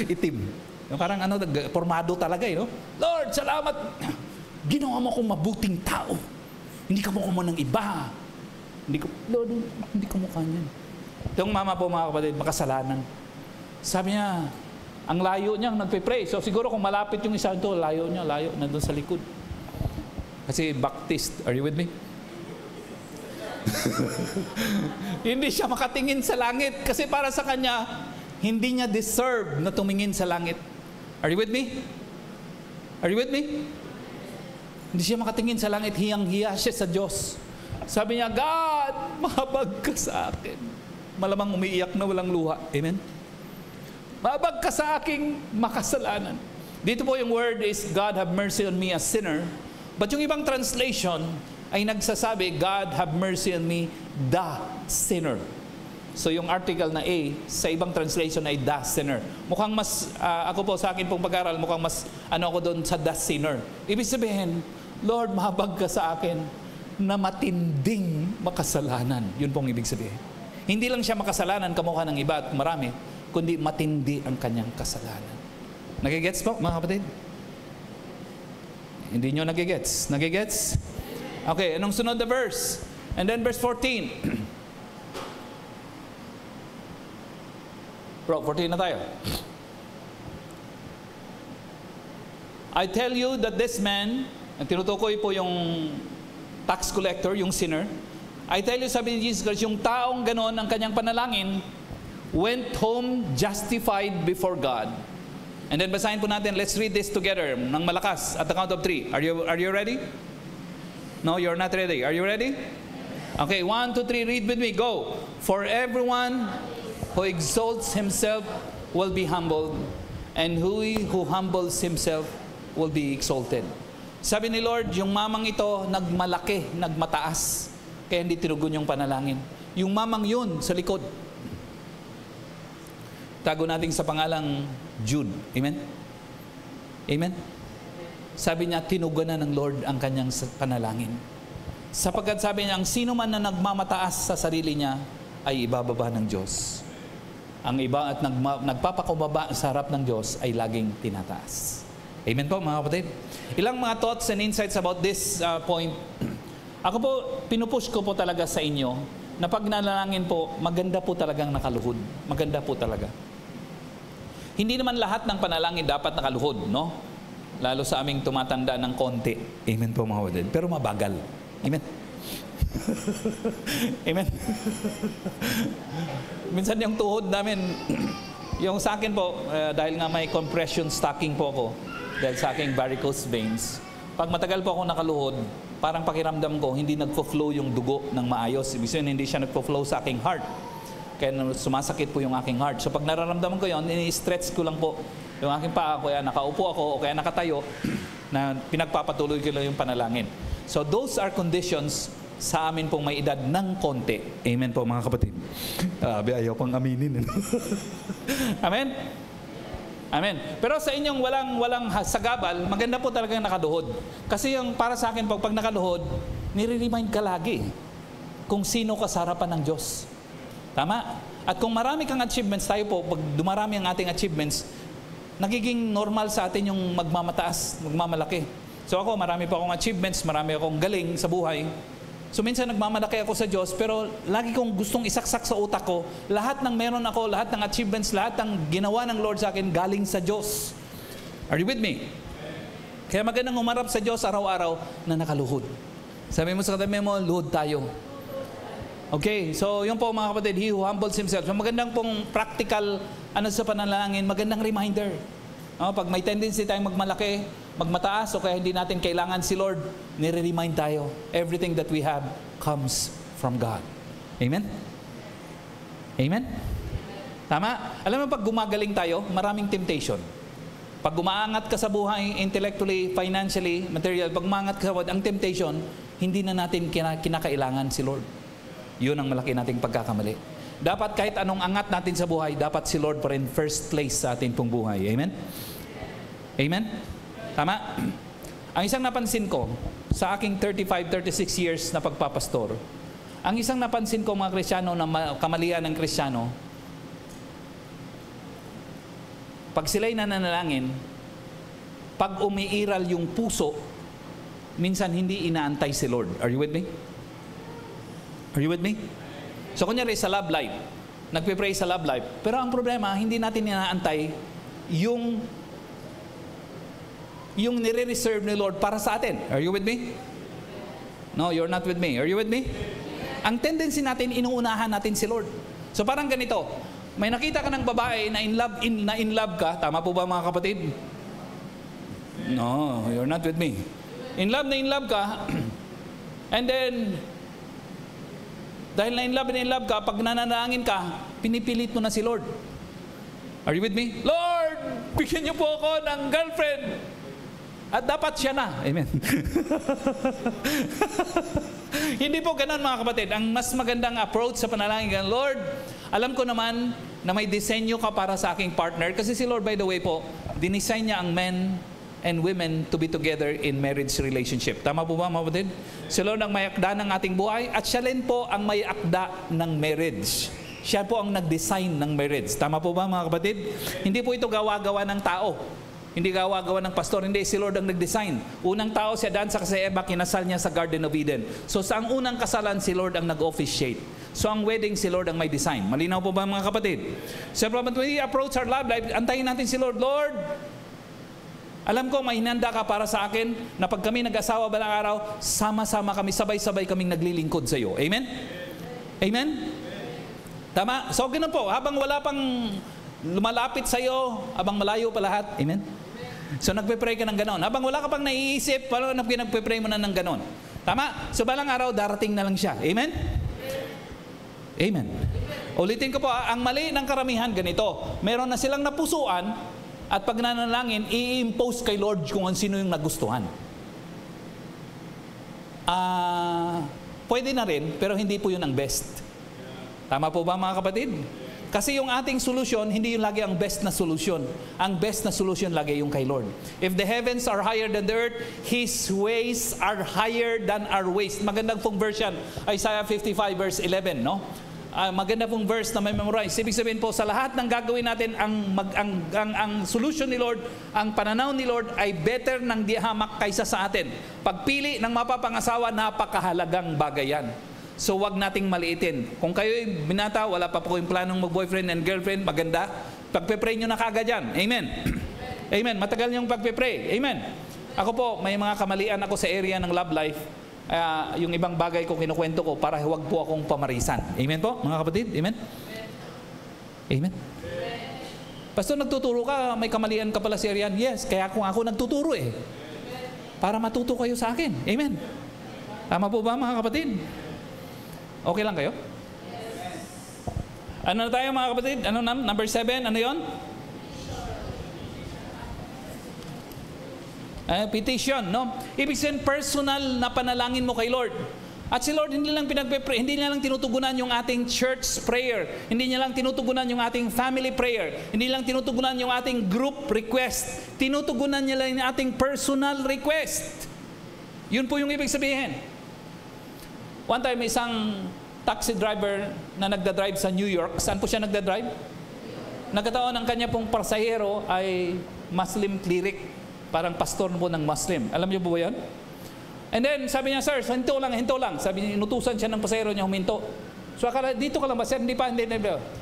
Speaker 1: itim. Yung parang formado talaga, no? Lord, salamat! Ginawa mo akong mabuting tao. Hindi ka mukha mo ng iba. Lord, hindi ka mukha niyan. Yung mama po, mga kapatid, makasalanan. Sabi niya, ang layo niya, nagpipray. So siguro kung malapit yung isa ito, layo, nandun sa likod. Kasi Baptist, are you with me? Hindi siya makatingin sa langit kasi para sa kanya hindi niya deserve na tumingin sa langit. Are you with me? Are you with me? Hindi siya makatingin sa langit, hiyang-hiya siya sa Diyos. Sabi niya, God, mahabag ka sa akin. Malamang umiiyak na walang luha. Amen? Mahabag ka sa aking makasalanan. Dito po yung word is, God have mercy on me a sinner. But yung ibang translation ay nagsasabi, God have mercy on me, the sinner. So yung article na A, sa ibang translation ay the sinner. Mukhang mas, ako po sa akin pong pag-aral, mukhang mas, ako doon sa the sinner. Ibig sabihin, Lord, mahabag ka sa akin na matinding makasalanan. Yun pong ibig sabihin. Hindi lang siya makasalanan kamukha ng iba at marami, kundi matindi ang kanyang kasalanan. Nagigets po, mga kapatid? Hindi nyo nagigets? Nagigets? Okay, anong sunod na verse? And then verse 14. Bro, 14 na tayo. I tell you that this man, ang tinutukoy po yung tax collector, yung sinner. I tell you, sabi ni Jesus Christ, yung taong ganon ang kanyang panalangin, went home justified before God. And then basahin po natin, let's read this together ng malakas at the count of 3. Are you ready? No, you're not ready. Are you ready? Okay, 1, 2, 3, read with me. Go. For everyone who exalts himself will be humbled, and who humbles himself will be exalted. Sabi ni Lord, yung mamang ito nagmalaki, nagmataas, kaya hindi tinugon yung panalangin. Yung mamang yun sa likod. Tago natin sa pangalang Jude. Amen? Amen? Sabi niya, tinugunan ng Lord ang kanyang panalangin. Sapagkat sabi niya, ang sino man na nagmamataas sa sarili niya ay ibababa ng Diyos. Ang iba at nagpapakubaba sa harap ng Diyos ay laging tinataas. Amen po mga kapatid? Ilang mga thoughts and insights about this point. Ako po, pinupush ko po talaga sa inyo na pag nanalangin po, maganda po talagang nakaluhod. Maganda po talaga. Hindi naman lahat ng panalangin dapat nakaluhod, no? Lalo sa aming tumatanda ng konti. Amen po mga kapatid. Pero mabagal. Amen. Amen. Minsan yung tuhod namin, yung sa akin po, dahil nga may compression stocking po ako, dahil sa aking varicose veins, pag matagal po ako nakaluhod, parang pakiramdam ko, hindi nagpo-flow yung dugo ng maayos. Ibig sabihin, hindi siya nagpo-flow sa aking heart. Kaya sumasakit po yung aking heart. So pag nararamdaman ko yun, ini-stretch ko lang po yung aking paa, kaya nakaupo ako o kaya nakatayo, na pinagpapatuloy ko lang yung panalangin. So those are conditions sa amin pong may edad ng konti. Amen po mga kapatid. Ayaw pang aminin. Amen? Amen. Pero sa inyong walang sagabal, maganda po talagang nakaluhod. Kasi yung para sa akin, pag nakaluhod, nire-remind ka lagi kung sino ka sa harapan ng Diyos. Tama? At kung marami kang achievements, tayo po, pag dumarami ang ating achievements, nagiging normal sa atin yung magmamataas, magmamalaki. So ako, marami pa akong achievements, marami akong galing sa buhay. So minsan nagmamalaki ako sa Diyos, pero lagi kong gustong isaksak sa utak ko, lahat ng meron ako, lahat ng achievements, lahat ng ginawa ng Lord sa akin, galing sa Diyos. Are you with me? Kaya magandang umarap sa Diyos araw-araw na nakaluhod. Sabi mo sa katabi mo, luhod tayo. Okay, so yun po mga kapatid, he who humbles himself. So magandang pong practical, sa panalangin, magandang reminder. Pag may tendency tayong magmalaki, magmataas, o kaya hindi natin kailangan si Lord, nire-remind tayo, everything that we have comes from God. Amen? Amen? Tama? Alam mo, pag gumagaling tayo, maraming temptation. Pag gumaangat ka sa buhay, intellectually, financially, material, pag umangat ka, ang temptation, hindi na natin kinakailangan si Lord. Yun ang malaki nating pagkakamali. Dapat kahit anong angat natin sa buhay, dapat si Lord pa rin first place sa ating pong buhay. Amen? Amen? Tama? Ang isang napansin ko sa aking 35-36 years na pagpapastor, ang isang napansin ko mga Kristiyano na kamalian ng Kristiyano, pag sila'y nananalangin, pag umiiral yung puso, minsan hindi inaantay si Lord. Are you with me? Are you with me? So kunyari sa love life, nagpe-pray sa love life, pero ang problema, hindi natin inaantay yung nire-reserve ni Lord para sa atin. Are you with me? No, you're not with me. Are you with me? Ang tendency natin, inuunahan natin si Lord. So parang ganito, may nakita ka ng babae na in love ka, tama po ba mga kapatid? No, you're not with me. In love ka, and then, dahil na in love ka, pag nananangin ka, pinipilit mo na si Lord. Are you with me? Lord, bigyan niyo po ako ng girlfriend. At dapat siya na. Amen. Hindi po ganun mga kapatid. Ang mas magandang approach sa panalangin, Lord, alam ko naman na may disenyo ka para sa aking partner. Kasi si Lord, by the way po, dinisign niya ang men and women to be together in marriage relationship. Tama po ba mga kapatid? Si Lord ang may akda ng ating buhay at siya rin po ang may akda ng marriage. Siya po ang nag-design ng marriage. Tama po ba mga kapatid? Hindi po ito gawa-gawa ng tao. Hindi gawa-gawa ng pastor. Hindi, si Lord ang nag-design. Unang tao si Adan sa si Eva, kinasal niya sa Garden of Eden. So sa ang unang kasalan, si Lord ang nag-officiate. So ang wedding, si Lord ang may design. Malinaw po ba mga kapatid? So when we approach our love life, antayin natin si Lord. Lord, alam ko, may hinanda ka para sa akin na pag kami nag-asawa balang araw, sama-sama kami, sabay-sabay kaming naglilingkod sa iyo. Amen? Amen? Tama? So, ganun po. Habang wala pang lumalapit sa iyo, habang malayo pa lahat. Amen? So, nagpe-pray ka ng ganon. Habang wala ka pang naiisip, paano nagpe-pray mo na ng ganon? Tama? So, balang araw, darating na lang siya. Amen? Amen. Ulitin ko po, ang mali ng karamihan ganito. Meron na silang napusuan, at pag nanalangin, i-impose kay Lord kung sino yung nagustuhan. Pwede na rin, pero hindi po yun ang best. Tama po ba mga kapatid? Kasi yung ating solusyon, hindi yung lagi ang best na solusyon. Ang best na solusyon lagi yung kay Lord. If the heavens are higher than the earth, His ways are higher than our ways. Magandang pong version, Isaiah 55 verse 11, no? Maganda pong verse na may memorize. Ibig sabihin po, sa lahat ng gagawin natin, ang solution ni Lord, ang pananaw ni Lord ay better ng dihamak kaysa sa atin. Pagpili ng mapapangasawa, napakahalagang bagay yan. So wag nating maliitin. Kung kayo'y binata, wala pa po kayong planong mag-boyfriend and girlfriend, maganda, pagpe-pray nyo na kaagad yan. Amen. Amen. Matagal yung pagpe-pray. Amen. Ako po, may mga kamalian ako sa area ng love life. Yung ibang bagay ko kinukwento ko para huwag po akong pamarisan. Amen po, mga kapatid? Amen? Amen? Pastor, nagtuturo ka, may kamalian ka pala si Arian. Yes, kaya kung ako nagtuturo para matuto kayo sa akin. Amen? Tama po ba mga kapatid? Okay lang kayo? Ano na tayo mga kapatid? Ano na? Number 7, ano yon? Petition, no? Ibig sabihin, personal na panalangin mo kay Lord. At si Lord hindi lang pinagpe-pray, hindi niya lang tinutugunan yung ating church prayer, hindi niya lang tinutugunan yung ating family prayer, hindi lang tinutugunan yung ating group request, tinutugunan niya lang yung ating personal request. Yun po yung ibig sabihin. One time, isang taxi driver na nagdadrive sa New York. Saan po siya nagdadrive? Nagkataon ang kanya pong pasahero ay Muslim cleric. Parang pastor po ng Muslim. Alam niyo po ba yan? And then, sabi niya, sir, hinto lang, hinto lang. Sabi niya, inutusan siya ng pasahero niya huminto. So, akala, dito ka lang ba, sir? Hindi pa, hindi.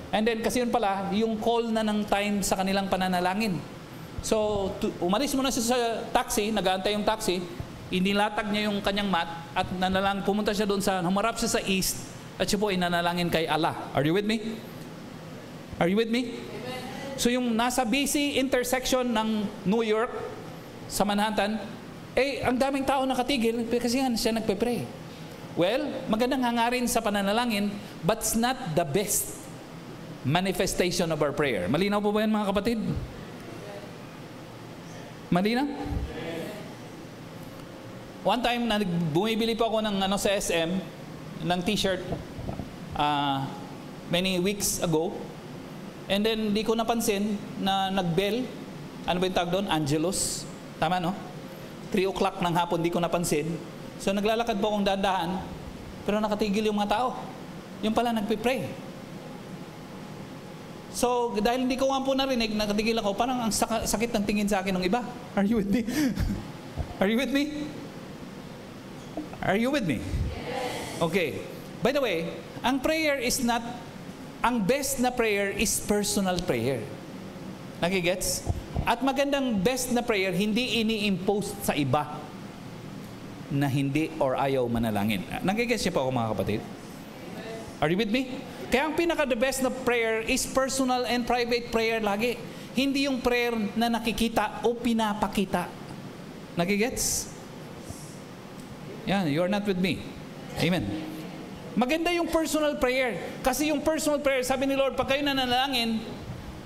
Speaker 1: And then, kasi yun pala, yung call na ng time sa kanilang pananalangin. So, umalis muna siya sa taxi, nag-aantay yung taxi, inilatag niya yung kanyang mat, at pumunta siya doon humarap siya sa east, at siya po ay nanalangin kay Allah. Are you with me? Are you with me? So, yung nasa busy intersection ng New York, sa Manhattan, ang daming tao nakatigil kasi nga siya nagpe-pray. Well, magandang hangarin sa pananalangin, but it's not the best manifestation of our prayer. Malinaw po ba yan mga kapatid? Malinaw? One time, bumibili po ako ng sa SM, ng t-shirt, many weeks ago, and then di ko napansin na nag-bell, ano ba yung tawag doon? Angelus. Tama, no? 3 o'clock ng hapon, di ko napansin. So, naglalakad po akong dahan-dahan, pero nakatigil yung mga tao. Yung pala, nagpipray. So, dahil hindi ko nga po narinig, nakatigil ako, parang ang sakit ng tingin sa akin ng iba. Are you with me? Are you with me? Are you with me? Okay. By the way, ang prayer is not, ang best na prayer is personal prayer. Nakigets? At magandang best na prayer, hindi ini-impose sa iba na hindi or ayaw manalangin. Nagigets niyo po ako mga kapatid? Are you with me? Kaya ang pinaka-the best na prayer is personal and private prayer lagi. Hindi yung prayer na nakikita o pinapakita. Nagigets? Yan, you're not with me. Amen. Maganda yung personal prayer. Kasi yung personal prayer, sabi ni Lord, pag kayo nanalangin,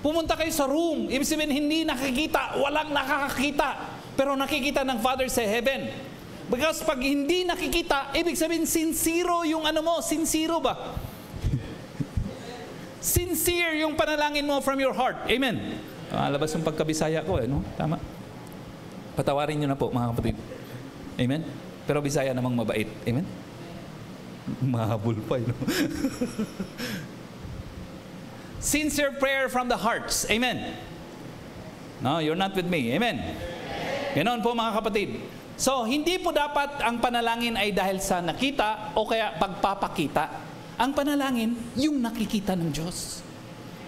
Speaker 1: pumunta kayo sa room. Ibig sabihin, hindi nakikita, walang nakakakita. Pero nakikita ng Father sa heaven. Because pag hindi nakikita, ibig sabihin, sincero yung sincero ba? Sincere yung panalangin mo from your heart. Amen. Labas yung pagkabisaya ko, no? Tama. Patawarin nyo na po, mga kapatid. Amen. Pero Bisaya namang mabait. Amen. Mahabol pa, no? Sincere prayer from the hearts. Amen. No, you're not with me. Amen. Ganoon po mga kapatid. So, hindi po dapat ang panalangin ay dahil sa nakita o kaya pagpapakita. Ang panalangin, yung nakikita ng Diyos.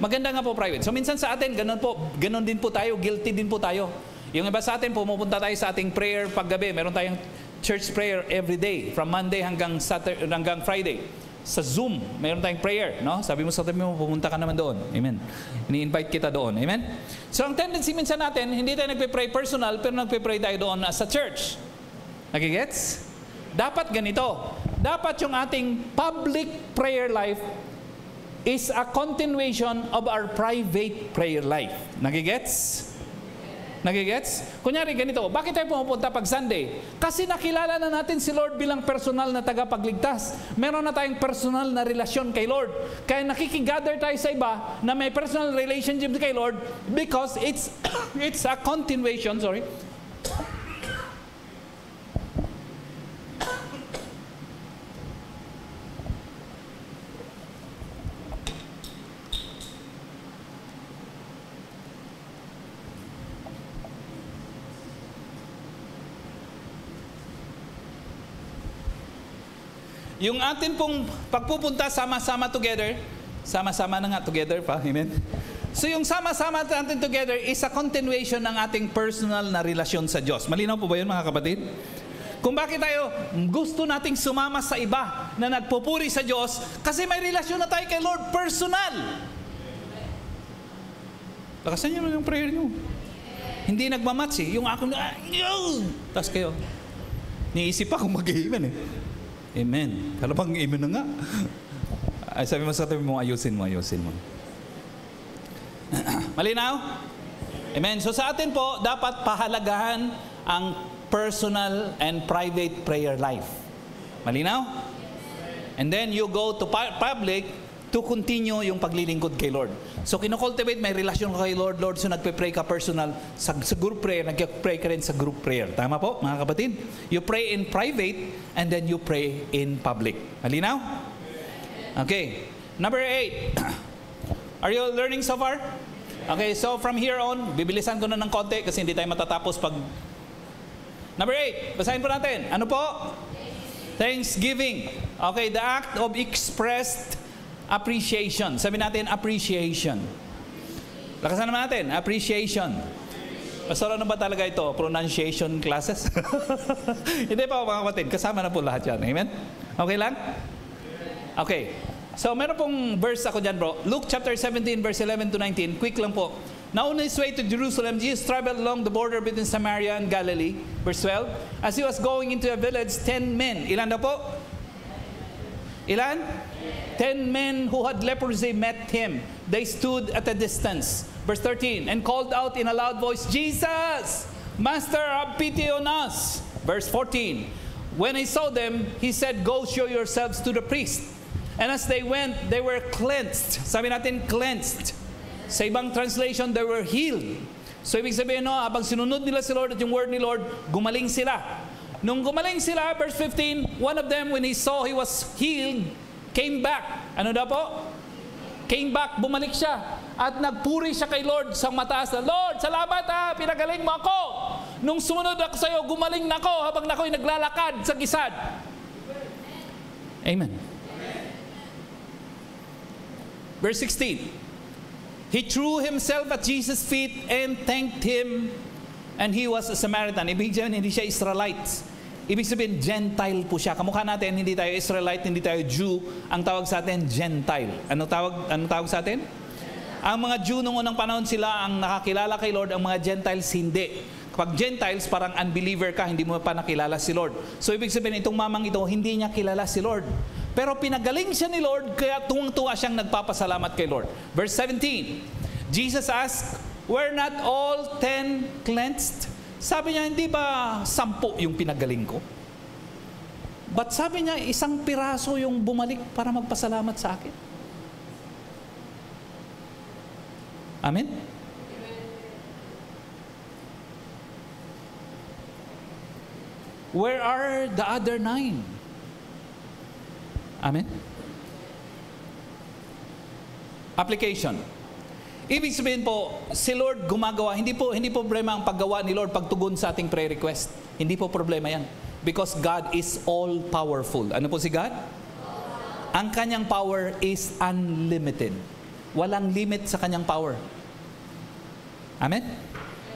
Speaker 1: Maganda nga po private. So, minsan sa atin, ganoon din po tayo, guilty din po tayo. Yung iba sa atin, pumupunta tayo sa ating prayer paggabi. Meron tayong church prayer every day, from Monday hanggang Friday. Sa Zoom, mayroon tayong prayer, no? Sabi mo sa tabi mo, pumunta ka naman doon. Amen. Ini-invite kita doon. Amen. So, ang tendency minsan natin, hindi tayo nagpe-pray personal, pero nagpe-pray tayo doon sa church. Nagigets? Dapat ganito. Dapat yung ating public prayer life is a continuation of our private prayer life. Nagigets? Nagigets? Kunyari ganito, bakit tayo pumupunta pag Sunday? Kasi nakilala na natin si Lord bilang personal na tagapagligtas. Meron na tayong personal na relasyon kay Lord. Kaya nakikigather tayo sa iba na may personal relationship kay Lord because it's a continuation, Yung atin pong pagpupunta sama-sama together, sama-sama na nga together pa, amen? So yung sama-sama natin together is a continuation ng ating personal na relasyon sa Diyos. Malinaw po ba yun mga kapatid? Kung bakit tayo gusto nating sumama sa iba na nagpupuri sa Diyos, kasi may relasyon na tayo kay Lord personal. Lakasan niyo yung prayer niyo. Hindi nagmamatch yung akong, tapos kayo, niisip pa kung mag-amen Amen. Kala bang amen na nga. Ay, sabi mo sa tabi mo, ayusin mo. Malinaw? Amen. So sa atin po, dapat pahalagahan ang personal and private prayer life. Malinaw? And then you go to public to continue yung paglilingkod kay Lord. So kinocultivate, may relasyon ka kay Lord. Lord, so nagpe-pray ka personal. Sa group prayer, nagpe-pray ka rin sa group prayer. Tama po, mga kapatid? You pray in private and then you pray in public. Malinaw? Okay. Number 8. Are you learning so far? Okay, so from here on, bibilisan ko na ng konti kasi hindi tayo matatapos pag... Number 8. Basahin po natin. Ano po? Thanksgiving. Okay, the act of expressed appreciation. Sabi natin, appreciation. Lakasan naman natin, appreciation. Pastor, ano ba talaga ito? Pronunciation classes? Hindi pa mga kapatid, kasama na po lahat yan. Amen? Okay lang? Okay. So, meron pong verse ako dyan, bro. Luke chapter 17, verse 11 to 19. Quick lang po. Now on his way to Jerusalem, Jesus traveled along the border between Samaria and Galilee. Verse 12. As he was going into a village, 10 men. Ilan na po? Ilan? 10 men who had leprosy met him. They stood at a distance. Verse 13. And called out in a loud voice, Jesus, Master, have pity on us. Verse 14. When he saw them, he said, Go show yourselves to the priest. And as they went, they were cleansed. Sabi natin, cleansed. Sa ibang translation, they were healed. So ibig sabihin, habang sinunod nila si Lord at yung word ni Lord, gumaling sila. Nung gumaling sila, verse 15, one of them, when he saw he was healed, came back. Ano daw po? Came back, bumalik siya. At nagpuri siya kay Lord sa mataas na, Lord, salamat pinagaling mo ako. Nung sumunod ako sa iyo, gumaling na ako habang ako'y naglalakad sa gisad. Amen. Verse 16. He threw himself at Jesus' feet and thanked him, and he was a Samaritan. Ibig sabihin, hindi siya Israelites. Ibig sabihin, Gentile po siya. Kamukha natin, hindi tayo Israelite, hindi tayo Jew. Ang tawag sa atin, Gentile. Ano tawag sa atin? Ang mga Jew noong unang panahon sila ang nakakilala kay Lord, ang mga Gentiles hindi. Kapag Gentiles, parang unbeliever ka, hindi mo pa nakilala si Lord. So ibig sabihin, itong mamang ito, hindi niya kilala si Lord. Pero pinagaling siya ni Lord, kaya tuwang-tuwa siyang nagpapasalamat kay Lord. Verse 17, Jesus asked, were not all 10 cleansed? Sabi niya, hindi ba 10 yung pinagaling ko? But sabi niya, 1 piraso yung bumalik para magpasalamat sa akin. Amen? Where are the other 9? Amen? Application. Ibig sabihin po, si Lord gumagawa, hindi po problema ang paggawa ni Lord pagtugon sa ating prayer request. Hindi po problema yan. Because God is all-powerful. Ano po si God? Ang kanyang power is unlimited. Walang limit sa kanyang power. Amen?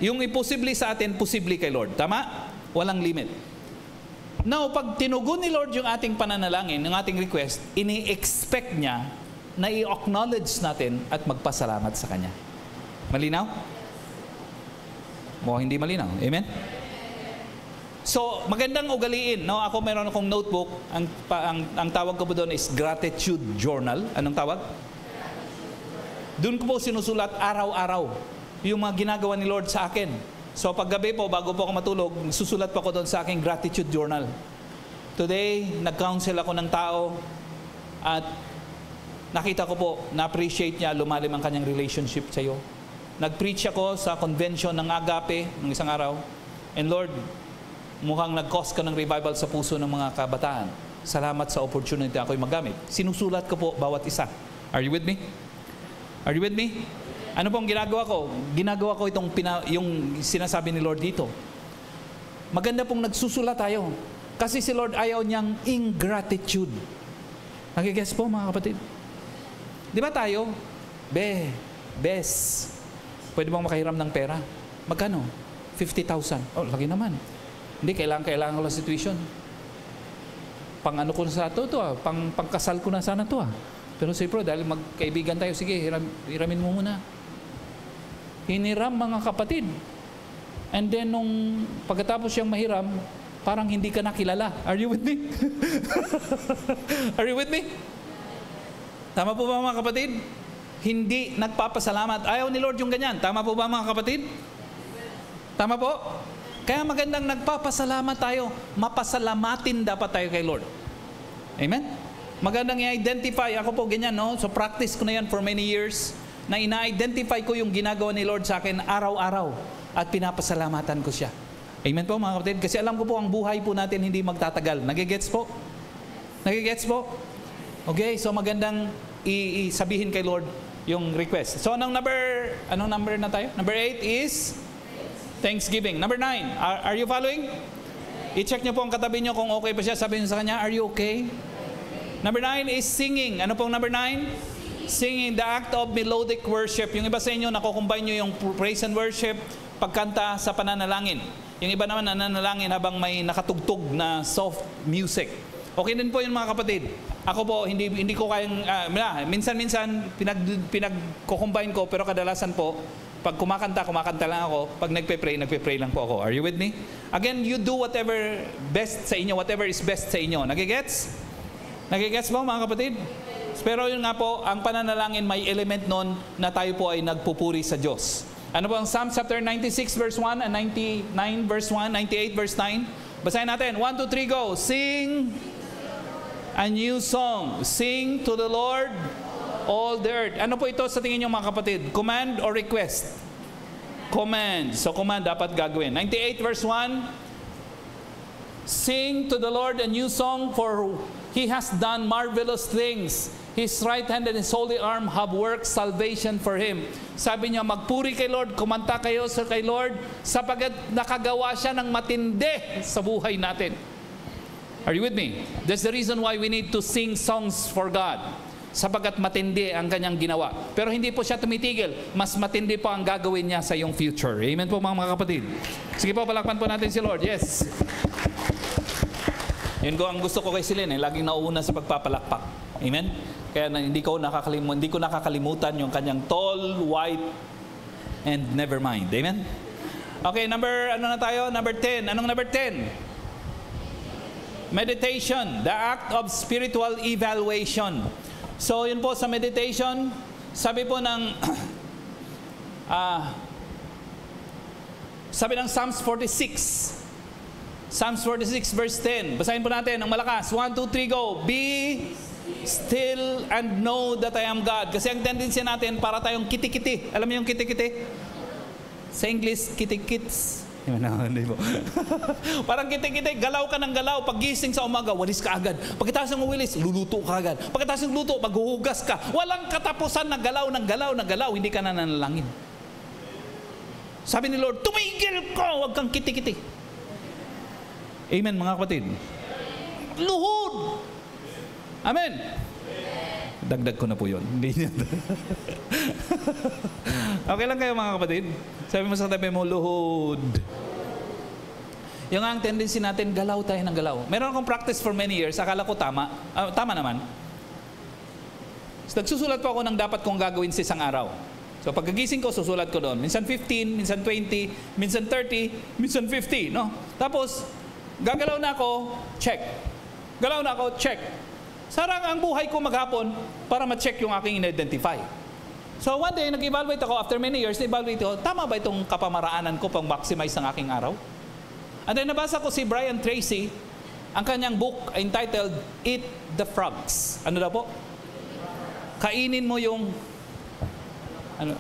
Speaker 1: Yung imposible sa atin, posible kay Lord. Tama? Walang limit. Now, pag tinugon ni Lord yung ating pananalangin, yung ating request, ini-expect niya na i-acknowledge natin at magpasalamat sa Kanya. Malinaw? O hindi malinaw. Amen? So, magandang ugaliin. No? Ako meron akong notebook. Ang tawag ko po doon is gratitude journal. Anong tawag? Doon ko po sinusulat araw-araw yung mga ginagawa ni Lord sa akin. So paggabi po, bago po ako matulog, susulat po ako doon sa aking gratitude journal. Today, nag-counsel ako ng tao at nakita ko po, na-appreciate niya, lumalim ang kanyang relationship sa iyo. Nag-preach ako sa convention ng Agape ng isang araw. And Lord, mukhang nag-cause ka ng revival sa puso ng mga kabataan. Salamat sa opportunity ako'y magamit. Sinusulat ko po bawat isa. Are you with me? Are you with me? Ano pong ginagawa ko? Ginagawa ko itong yung sinasabi ni Lord dito. Maganda pong nagsusulat tayo. Kasi si Lord ayaw niyang ingratitude. Nagigets po mga kapatid? Di ba tayo? Bes. Pwede bang makahiram ng pera? Magkano? 50,000. Oh, laki naman. Hindi, kailangan ko lang situation. Pang ano ko na sa ito pangkasal ko na sana ito Pero si Pro, dahil magkaibigan tayo, sige, hiramin mo muna. Hiniram mga kapatid. And then nung pagkatapos siyang mahiram, parang hindi ka nakilala. Are you with me? Are you with me? Tama po ba mga kapatid? Hindi nagpapasalamat. Ayaw ni Lord yung ganyan. Tama po ba mga kapatid? Tama po? Kaya magandang nagpapasalamat tayo. Mapasalamatin dapat tayo kay Lord. Amen? Magandang i-identify. Ako po ganyan, no? So practice ko na yan for many years. Na ina-identify ko yung ginagawa ni Lord sa akin araw-araw at pinapasalamatan ko siya. Amen po mga kapatid? Kasi alam ko po ang buhay po natin hindi magtatagal. Nagigets po? Nagigets po? Okay, so magandang sabihin kay Lord yung request. So anong number na tayo? Number 8 is Thanksgiving. Number 9, are you following? I-check nyo po ang katabi nyo kung okay pa siya. Sabihin nyo sa kanya, are you okay? Number 9 is singing. Ano pong number 9? Singing, the act of melodic worship. Yung iba sa inyo, nakukumbine nyo yung praise and worship, pagkanta sa pananalangin. Yung iba naman nananalangin habang may nakatugtog na soft music. Okay din po yun mga kapatid. Ako po, hindi ko kayang, minsan-minsan pinagkukumbine ko, pero kadalasan po, pag kumakanta lang ako. Pag nagpe-pray lang po ako. Are you with me? Again, you do whatever best sa inyo, whatever is best sa inyo. Nagigets? Nagigets po mga kapatid? Pero yun nga po, ang pananalangin may element nun na tayo po ay nagpupuri sa Diyos. Ano po ang Psalm chapter 96 verse 1 and 99 verse 1, 98 verse 9? Basahin natin. 1, 2, 3, go. Sing a new song. Sing to the Lord all the earth. Ano po ito sa tingin nyo mga kapatid? Command or request? Command. So command dapat gagawin. 98 verse 1. Sing to the Lord a new song, for He has done marvelous things. His right hand and His holy arm have worked salvation for Him. Sabi niya, magpuri kay Lord, kumanta kayo sa kay Lord, sapagkat nakagawa siya ng matindi sa buhay natin. Are you with me? That's the reason why we need to sing songs for God. Sapagkat matindi ang kanyang ginawa. Pero hindi po siya tumitigil. Mas matindi po ang gagawin niya sa iyong future. Amen po mga kapatid. Sige po, palakpan po natin si Lord. Yes. Yun ko ang gusto ko kay Celine. Laging nauuna sa pagpapalakpak. Amen? Kaya hindi ko nakakalimutan yung kanyang tall, white, and never mind. Amen? Okay, number 10. Anong number 10? Meditation, the act of spiritual evaluation. So, yun po sa meditation, sabi po ng Psalms 46. Psalms 46 verse 10. Basahin po natin ng malakas. 1, 2, 3, go. Be still and know that I am God. Kasi ang tendency natin, para tayong kiti-kiti. Alam mo yung kiti-kiti? Sa English, kiti-kits. Hindi po. Parang kiti-kiti, galaw ka ng galaw. Pag gising sa umaga, walis ka agad. Pagkatapos ng walis, luluto ka agad. Pagkatapos ng luto, maghuhugas ka. Walang katapusan na galaw ng galaw ng galaw. Hindi ka na nanalangin. Sabi ni Lord, tumigil ka, huwag kang kiti-kiti. Amen mga kapatid. Luhod. Amen. Dagdag ko na po yun. Hindi niya. Okay lang kayo mga kapatid? Sabi mo sa tabi mo, luhod. Yung ang tendency natin, galaw tayo ng galaw. Meron akong practice for many years. Akala ko tama. Tama naman. So, nagsusulat po ako ng dapat kong gagawin sa isang araw. So pagkagising ko, susulat ko doon. Minsan 15, minsan 20, minsan 30, minsan 50. No? Tapos, gagalaw na ako, check. Galaw na ako, check. Sarang ang buhay ko maghapon para ma-check yung aking in-identify. So one day, nag-evaluate ako, after many years, na-evaluate ako, tama ba itong kapamaraanan ko pang maximize ng aking araw? And then nabasa ko si Brian Tracy, ang kanyang book entitled, Eat the Frogs. Ano daw po? Kainin mo yung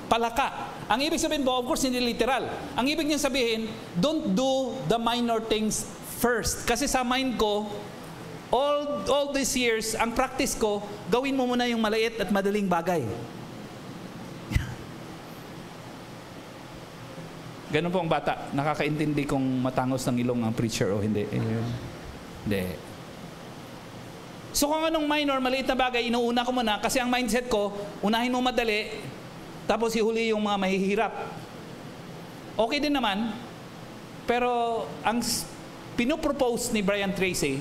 Speaker 1: palaka. Ang ibig sabihin po, of course, hindi literal. Ang ibig niya sabihin, don't do the minor things first. Kasi sa mind ko, all these years, ang practice ko, gawin mo muna yung maliit at madaling bagay. Ganun po ang bata. Nakakaintindi kung matangos ng ilong ang preacher o hindi. Hindi. So kung anong minor, maliit na bagay, inuuna ko muna kasi ang mindset ko, unahin mo madali, tapos ihuli yung mga mahihirap. Okay din naman, pero ang pinopropose ni Brian Tracy,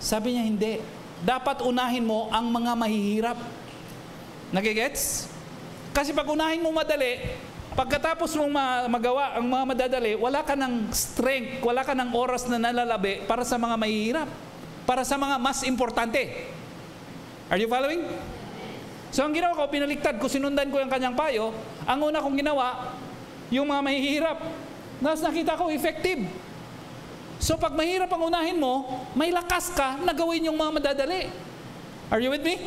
Speaker 1: sabi niya hindi. Dapat unahin mo ang mga mahihirap. Nagigets? Kasi pag unahin mo madali, pagkatapos mong magawa ang mga madadali, wala ka ng strength, wala ka ng oras na nalalabi para sa mga mahihirap, para sa mga mas importante. Are you following? So ang ginawa ko, pinaliktad ko, sinundan ko yung kanyang payo. Ang una kong ginawa, yung mga mahihirap. Tapos nakita ko, effective. So pag mahirap ang unahin mo, may lakas ka na gawin yung mga madadali. Are you with me?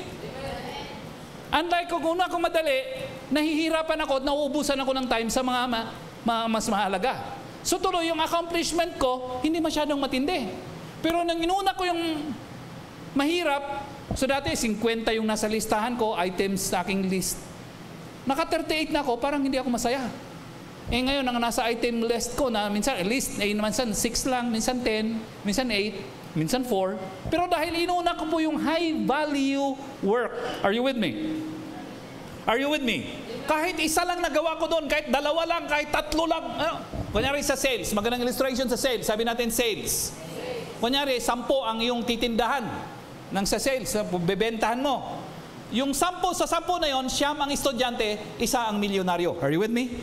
Speaker 1: Unlike kung una akong madali, nahihirapan ako at nauubusan ako ng time sa mga mas mahalaga. So tuloy, yung accomplishment ko, hindi masyadong matindi. Pero nang inuna ko yung mahirap, so dati 50 yung nasa listahan ko, items sa aking list. Naka 38 na ako, parang hindi ako masaya. Eh ngayon, ang nasa item list ko na minsan, list, minsan 6 lang, minsan 10, minsan 8, minsan 4. Pero dahil inuna ko po yung high value work. Are you with me? Are you with me? Kahit isa lang nagawa ko doon, kahit dalawa lang, kahit tatlo lang. Kunyari sa sales, magandang illustration sa sales. Sabi natin sales. Kunyari, 10 ang iyong titindahan ng sa sales, bebentahan mo. Yung 10 sa 10 na yon, siyam ang estudyante, isa ang milyonaryo. Are you with me?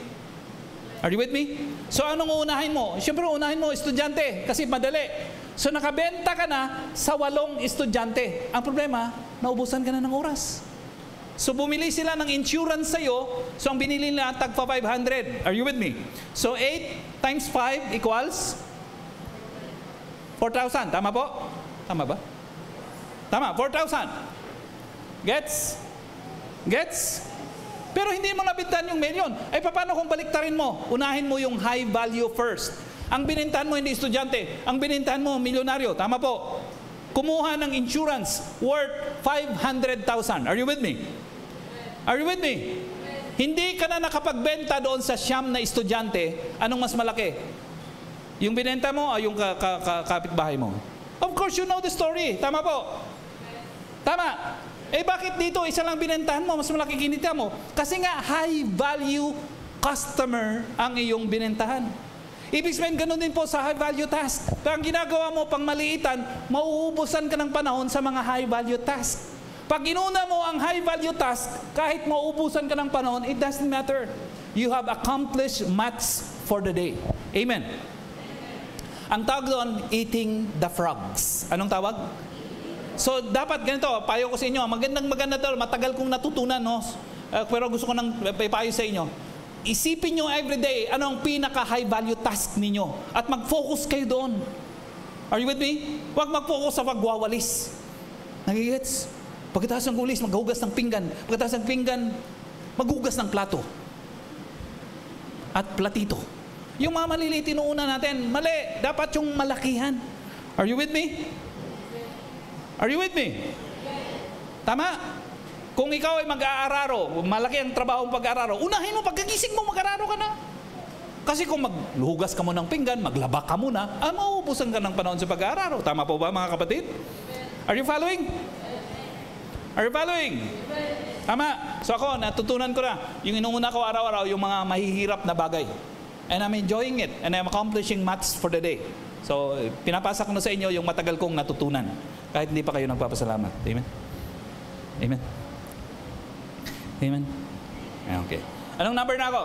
Speaker 1: Are you with me? So anong uunahin mo? Siyempre unahin mo estudyante kasi madali. So nakabenta ka na sa 8 estudyante. Ang problema, naubusan ka na ng oras. So bumili sila ng insurance sa'yo, so ang binili nila tagpa 500. Are you with me? So 8 times 5 equals 4,000. Tama po? Tama ba? Tama, 4,000. Gets? Gets? Pero hindi mo nabintahan yung milyon. Ay paano kung baliktarin mo? Unahin mo yung high value first. Ang binintahan mo hindi estudyante. Ang binintahan mo milyonaryo. Tama po. Kumuha ng insurance worth 500,000. Are you with me? Are you with me? Hindi ka na nakapagbenta doon sa siyam na estudyante. Anong mas malaki? Yung binenta mo o yung kapitbahay mo? Of course, you know the story. Tama po. Tama. Eh bakit dito isa lang binentahan mo, mas malaki kinita mo? Kasi nga high value customer ang iyong binentahan. Ibig sabihin, ganun din po sa high value task. Pag ang ginagawa mo pang maliitan, mauubusan ka ng panahon sa mga high value task. Pag inuna mo ang high value task, kahit mauubusan ka ng panahon, it doesn't matter. You have accomplished much for the day. Amen. Ang tawag doon, eating the frogs. Anong tawag? So, dapat ganito, payo ko sa inyo, maganda to, matagal kong natutunan, no? Pero gusto ko nang payo sa inyo. Isipin nyo everyday, ano ang pinaka-high value task ninyo. At mag-focus kayo doon. Are you with me? Huwag mag-focus sa pagwawalis. Nagigets? Pagkatapos ng gulis, maghugas ng pinggan. Pagkatapos ng pinggan, maghugas ng plato. At platito. Yung mga maliliit, inuuna natin, mali. Dapat yung malakihan. Are you with me? Are you with me? Tama? Kung ikaw ay mag-aararo, malaki ang trabaho ng pag-aararo, unahin mo, pagkagising mo, mag-aararo ka na. Kasi kung magluhugas ka mo ng pinggan, maglaba ka muna, mauubusan ka ng panahon sa pag-aararo. Tama po ba mga kapatid? Are you following? Are you following? Tama. So ako, natutunan ko na, yung inuuna ko araw-araw, yung mga mahihirap na bagay. And I'm enjoying it. And I'm accomplishing much for the day. So, pinapasa ko na sa inyo yung matagal kong natutunan. Kahit hindi pa kayo nagpapasalamat. Amen? Amen? Amen? Okay. Anong number na ako?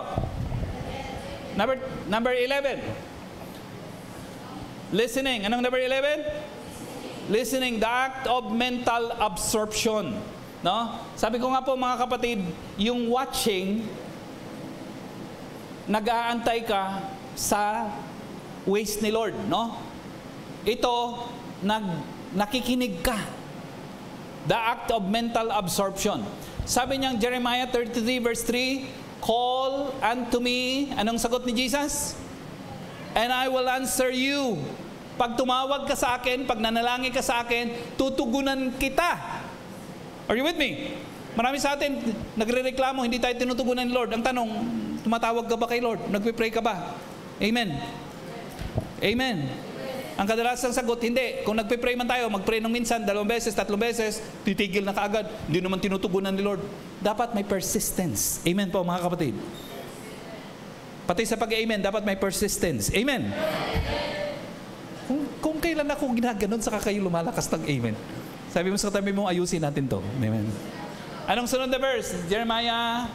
Speaker 1: Number 11. Listening. Anong number 11? Listening. The act of mental absorption. No? Sabi ko nga po mga kapatid, yung watching, nag-aantay ka sa ways ni Lord, no? Ito, nakikinig ka. The act of mental absorption. Sabi niyang Jeremiah 33 verse 3, call unto me. Anong sagot ni Jesus? And I will answer you. Pag tumawag ka sa akin, pag nanalangin ka sa akin, tutugunan kita. Are you with me? Marami sa atin, nagre-reklamo, hindi tayo tinutugunan ni Lord. Ang tanong, tumatawag ka ba kay Lord? Nagpe-pray ka ba? Amen. Amen. Ang kadalasang sagot, hindi. Kung nagpe-pray man tayo, mag-pray ng minsan, 2 beses, 3 beses, titigil na kaagad. Hindi naman tinutugunan ni Lord. Dapat may persistence. Amen po mga kapatid. Pati sa pag-amen, dapat may persistence. Amen. Kung kailan ako ginaganon, saka kayo lumalakas ng amen. Sabi mo sa katabi mo, ayusin natin to. Amen. Anong sunod na verse? Jeremiah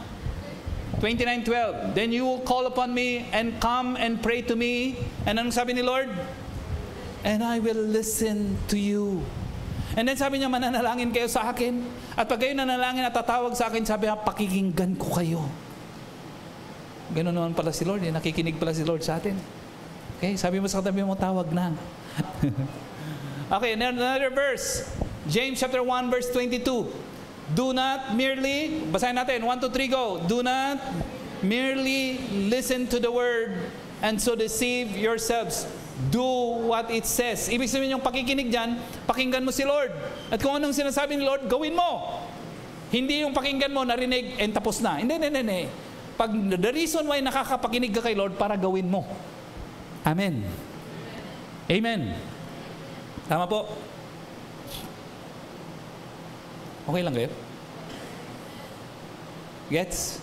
Speaker 1: 29:12. Then you will call upon me and come and pray to me. And anong sabi ni Lord? And I will listen to you. And then sabi niya, mananalangin kayo sa akin. At pag kayo nanalangin at tatawag sa akin, sabi niya, pakikinggan ko kayo. Ganoon naman pala si Lord. Nakikinig pala si Lord sa atin. Okay, sabi mo sa katabi mo, tawag na. Okay, another verse. James chapter 1 verse 22. Do not merely, basahin natin, 1, 2, 3, go. Do not merely listen to the word and so deceive yourselves. Do what it says. Ibig sabihin yung pakikinig dyan, pakinggan mo si Lord. At kung anong sinasabi ni Lord, gawin mo. Hindi yung pakinggan mo, narinig, and tapos na. Hindi. Pag the reason why nakakapakinig ka kay Lord, para gawin mo. Amen. Amen. Tama po. Okay lang kayo? Gets?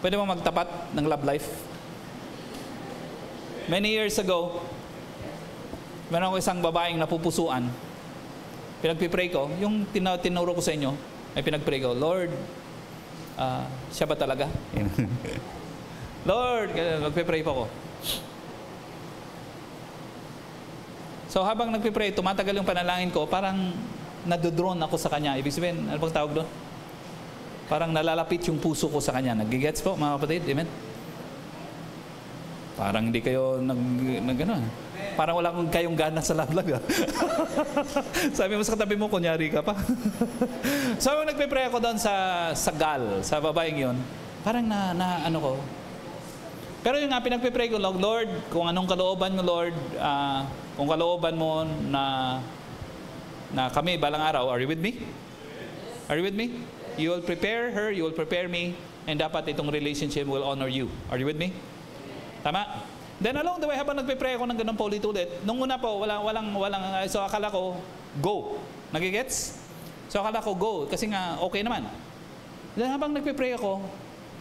Speaker 1: Pwede mo magtapat ng love life? Many years ago, meron ako isang babaeng napupusuan. Pinagpipray ko, yung tinuro ko sa inyo, ay pinagpray ko, Lord, siya ba talaga? Lord, magpipray po ko. So habang nagpipray, tumatagal yung panalangin ko, parang nadodrone ako sa kanya. Ibig sabihin, ano bang tawag doon? Parang nalalapit yung puso ko sa kanya. Nag-gets po, mga kapatid? Amen? Parang hindi kayo nag-ano. Parang wala kayong gana sa love life. Sabi mo sa katabi mo, kunyari ka pa. So nagpipray ako doon sa gal, sa babaeng yun. Parang ano ko. Pero yung nga, pinagpipray ko, Lord, kung anong kalooban mo, Lord, kung kalooban mo na kami balang araw, are you with me? Are you with me? You will prepare her, you will prepare me, and dapat itong relationship will honor you. Are you with me? Tama? Then along the way, habang nagpipray ako ng ganun pa ulit-ulit, nung una po, walang, so akala ko, go. Nagigets? So akala ko, go, kasi nga, okay naman. Then habang nagpipray ako,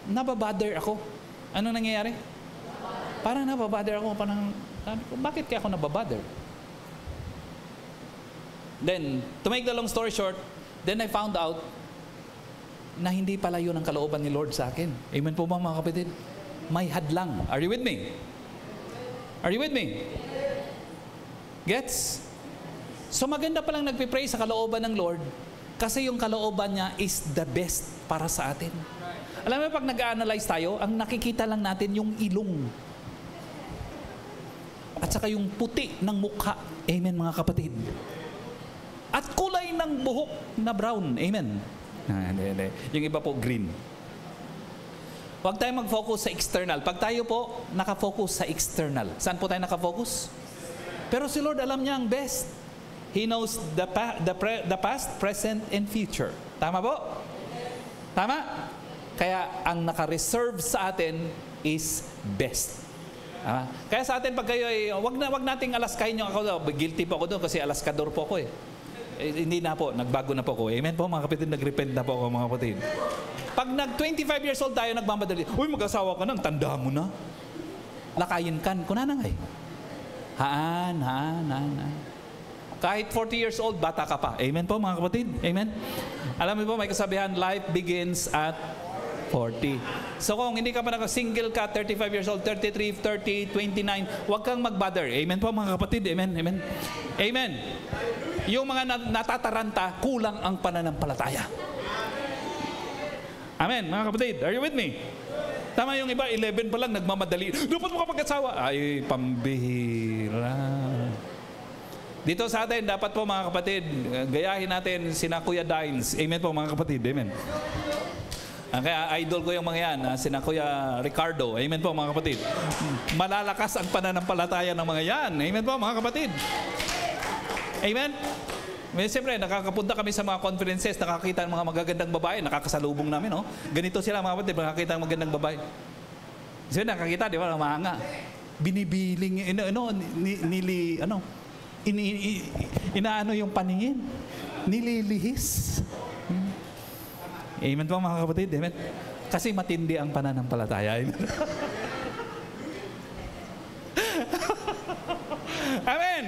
Speaker 1: nababother ako. Ano nangyayari? Parang nababother ako. Parang, bakit kaya ako nababother? Then, to make the long story short, then I found out na hindi pala yun ang kalooban ni Lord sa akin. Amen po ba mga kapatid? May hadlang. Are you with me? Are you with me? Gets? So maganda palang nagpipray sa kalooban ng Lord kasi yung kalooban niya is the best para sa atin. Alam mo, pag nag-analyze tayo, ang nakikita lang natin yung ilong. At saka yung puti ng mukha. Amen, mga kapatid. At kulay ng buhok na brown. Amen. Hindi. Yung iba po, green. Huwag tayo mag-focus sa external. Pag tayo po, nakafocus sa external. Saan po tayo nakafocus? Pero si Lord, alam niya ang best. He knows the past, present, and future. Tama po? Tama? Kaya ang naka-reserve sa atin is best. Kaya sa atin pag kayo ay, wag nating alaskahin yung ako. Guilty po ako doon kasi alaskador po ako eh. Hindi na po, nagbago na po ako. Amen po mga kapatid, nag-repent na po ako mga kapatid. Pag nag-25 years old tayo, nagmamadali. Uy, mag-asawa ka na, tanda mo na. Lakayin kan, kunana nga eh. Haan. Kahit 40 years old, bata ka pa. Amen po mga kapatid. Amen. Alam mo po, may kasabihan, life begins at 40. So kung hindi ka pa naka-single ka, 35 years old, 33, 30, 29, huwag kang mag-bother. Amen po mga kapatid. Amen. Amen. Amen. Yung mga natataranta, kulang ang pananampalataya. Amen, mga kapatid. Are you with me? Tama yung iba, 11 pa lang, nagmamadali. Dapat mo kapag-asawa. Ay, pambihira. Dito sa atin, dapat po mga kapatid, gayahin natin sina Kuya Diles. Amen po mga kapatid. Amen. Kaya idol ko yung mga yan, sina Kuya Ricardo. Amen po mga kapatid. Malalakas ang pananampalataya ng mga yan. Amen po mga kapatid. Amen. Siyempre, nakakapunta kami sa mga conferences, nakakita ng mga magagandang babae, nakakasalubong namin, no? Ganito sila mga kapatid, nakakita ng magagandang babae. Siyempre, nakakita, di ba, namahanga. Binibiling, inaano yung paningin. Nililihis. Amen po mga kapatid, amen. Kasi matindi ang pananampalataya. Amen.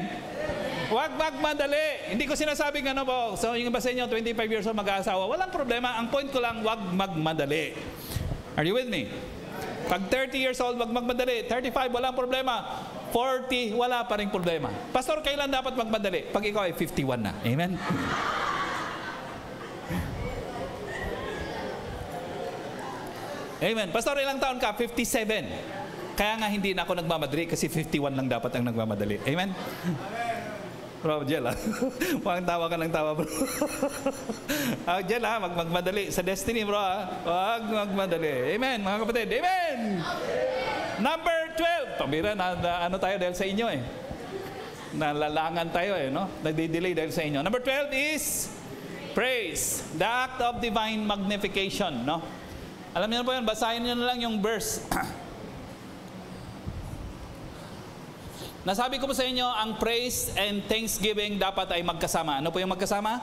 Speaker 1: Huwag magmadali. Hindi ko sinasabing ano po. So yung iba sa inyo, 25 years old mag-aasawa. Walang problema. Ang point ko lang, huwag magmadali. Are you with me? Pag 30 years old, huwag magmadali. 35, walang problema. 40, wala pa rin problema. Pastor, kailan dapat magmadali? Pag ikaw ay 51 na. Amen? Amen. Pastor, ilang taon ka? 57. Kaya nga hindi na ako nagmamadali kasi 51 lang dapat ang nagmamadali. Amen? Bro, Jel, Huwag tawa ka ng tawa, bro. Jel, magmadali. Sa destiny, bro, Huwag magmadali. Amen, mga kapatid. Amen! Number 12. Pambira, ano tayo dahil sa inyo, Nalalangan tayo, no? Nagdi-delay dahil sa inyo. Number 12 is praise. The act of divine magnification, no? Alam niyo na po yun, basahin niyo na lang yung verse. Nasabi ko po sa inyo, ang praise and thanksgiving dapat ay magkasama. Ano po yung magkasama?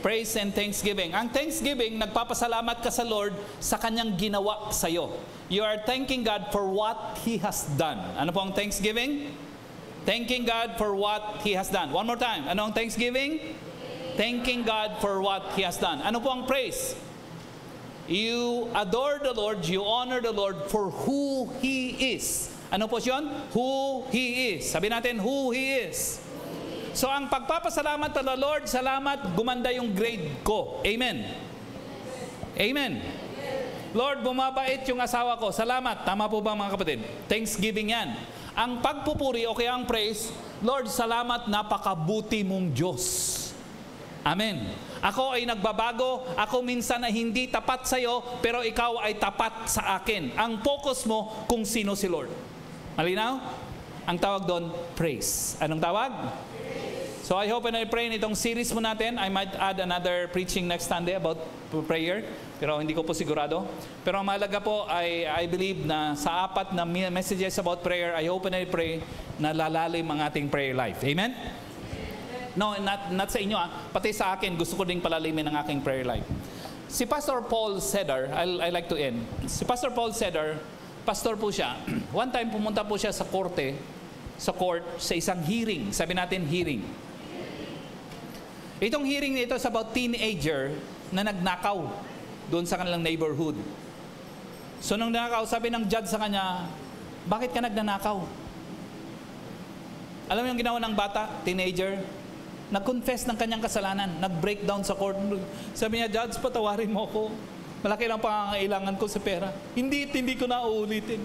Speaker 1: Praise and thanksgiving. Ang thanksgiving, nagpapasalamat ka sa Lord sa kanyang ginawa sa iyo. You are thanking God for what He has done. Ano po ang thanksgiving? Thanking God for what He has done. One more time. Ano ang thanksgiving? Thanking God for what He has done. Ano po ang praise? You adore the Lord, you honor the Lord for who He is. Ano po yun? Who He is. Sabi natin, who He is. So, ang pagpapasalamat sa Lord, salamat, gumanda yung grade ko. Amen. Amen. Lord, bumabait yung asawa ko. Salamat. Tama po ba mga kapatid? Thanksgiving yan. Ang pagpupuri o kaya ang praise, Lord, salamat, napakabuti mong Diyos. Amen. Ako ay nagbabago, ako minsan ay hindi tapat sa iyo, pero ikaw ay tapat sa akin. Ang focus mo kung sino si Lord. Malinaw? Ang tawag doon, praise. Anong tawag? So I hope and I pray in itong series mo natin, I might add another preaching next Sunday about prayer, pero hindi ko po sigurado. Pero ang mahalaga po ay I believe na sa 4 na messages about prayer, I hope and I pray na lalalim ang ating prayer life. Amen? No, not sa inyo, pati sa akin, gusto ko ding palalimin ang aking prayer life. Si Pastor Paul Cedar, I like to end. Si Pastor Paul Cedar, pastor po siya. One time pumunta po siya sa court, sa isang hearing. Sabi natin hearing. Itong hearing nito is about teenager na nagnakaw doon sa kanilang neighborhood. So nung nanakaw, sabi ng judge sa kanya, bakit ka nagnanakaw? Alam mo yung ginawa ng bata, teenager? Nag-confess ng kanyang kasalanan, nag-breakdown sa court. Sabi niya, Judge, patawarin mo ako. Malaki lang pangangailangan ko sa pera. Hindi ko na uulitin.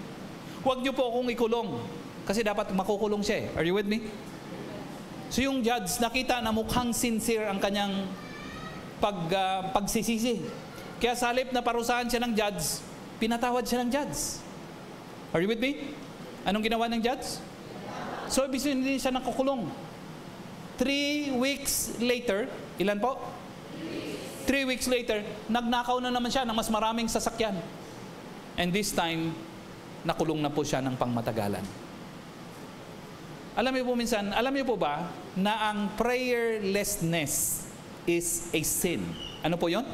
Speaker 1: Huwag niyo po akong ikulong. Kasi dapat makukulong siya. Are you with me? So yung judge, nakita na mukhang sincere ang kanyang pagsisisi. Kaya sa halip na parusahan siya ng judge, pinatawad siya ng judge. Are you with me? Anong ginawa ng judge? So ibig sabihin, hindi siya nakukulong. 3 weeks later, ilan po? 3 weeks later, nagnakaw na naman siya ng mas maraming sasakyan. And this time, nakulong na po siya ng pangmatagalan. Alam niyo po ba na ang prayerlessness is a sin? Ano po yon?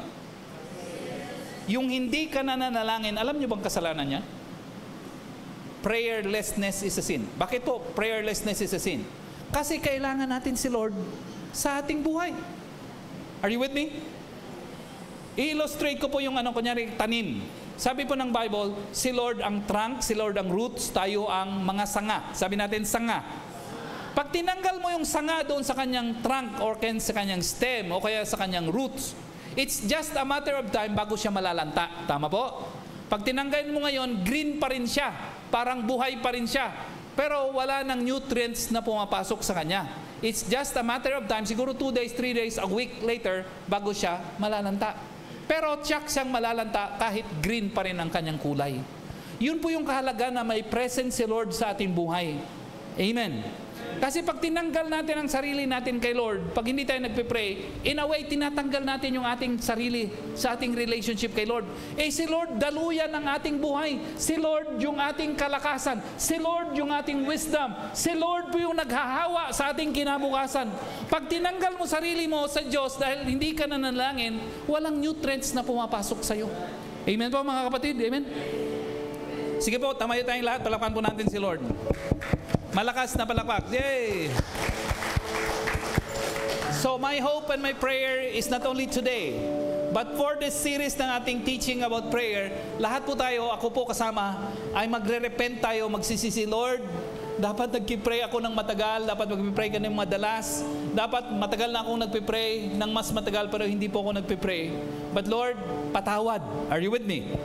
Speaker 1: Yung hindi ka nananalangin, alam niyo bang kasalanan niya? Prayerlessness is a sin. Bakit po prayerlessness is a sin? Kasi kailangan natin si Lord sa ating buhay. Are you with me? I-illustrate ko po yung kunyari, tanim. Sabi po ng Bible, si Lord ang trunk, si Lord ang roots, tayo ang mga sanga. Sabi natin, sanga. Pag tinanggal mo yung sanga doon sa kanyang trunk or sa kanyang stem o kaya sa kanyang roots, it's just a matter of time bago siya malalanta. Tama po? Pag tinanggal mo ngayon, green pa rin siya. Parang buhay pa rin siya. Pero wala ng nutrients na pumapasok sa kanya. It's just a matter of time, siguro 2 days, 3 days, a week later, bago siya malalanta. Pero tiyak siyang malalanta kahit green pa rin ang kanyang kulay. Yun po yung kahalaga na may presence si Lord sa ating buhay. Amen. Kasi pag tinanggal natin ang sarili natin kay Lord, pag hindi tayo nagpe-pray, in a way, tinatanggal natin yung ating sarili sa ating relationship kay Lord. Si Lord, daluyan ang ating buhay. Si Lord, yung ating kalakasan. Si Lord, yung ating wisdom. Si Lord po yung naghahawa sa ating kinabukasan. Pag tinanggal mo sarili mo sa Diyos dahil hindi ka nanalangin, walang nutrients na pumapasok sa iyo. Amen po mga kapatid? Amen? Sige po, tamayo tayong lahat. Palakpan po natin si Lord. Malakas na palakpak. Yay! So my hope and my prayer is not only today, but for this series ng ating teaching about prayer, lahat po tayo, ako po kasama, ay magre-repent tayo, magsisisi, Lord, dapat nagkipray ako ng matagal, dapat magpipray ka ng madalas, dapat matagal na akong nagpipray ng mas matagal pero hindi po ako nagpipray. But Lord, patawad. Are you with me?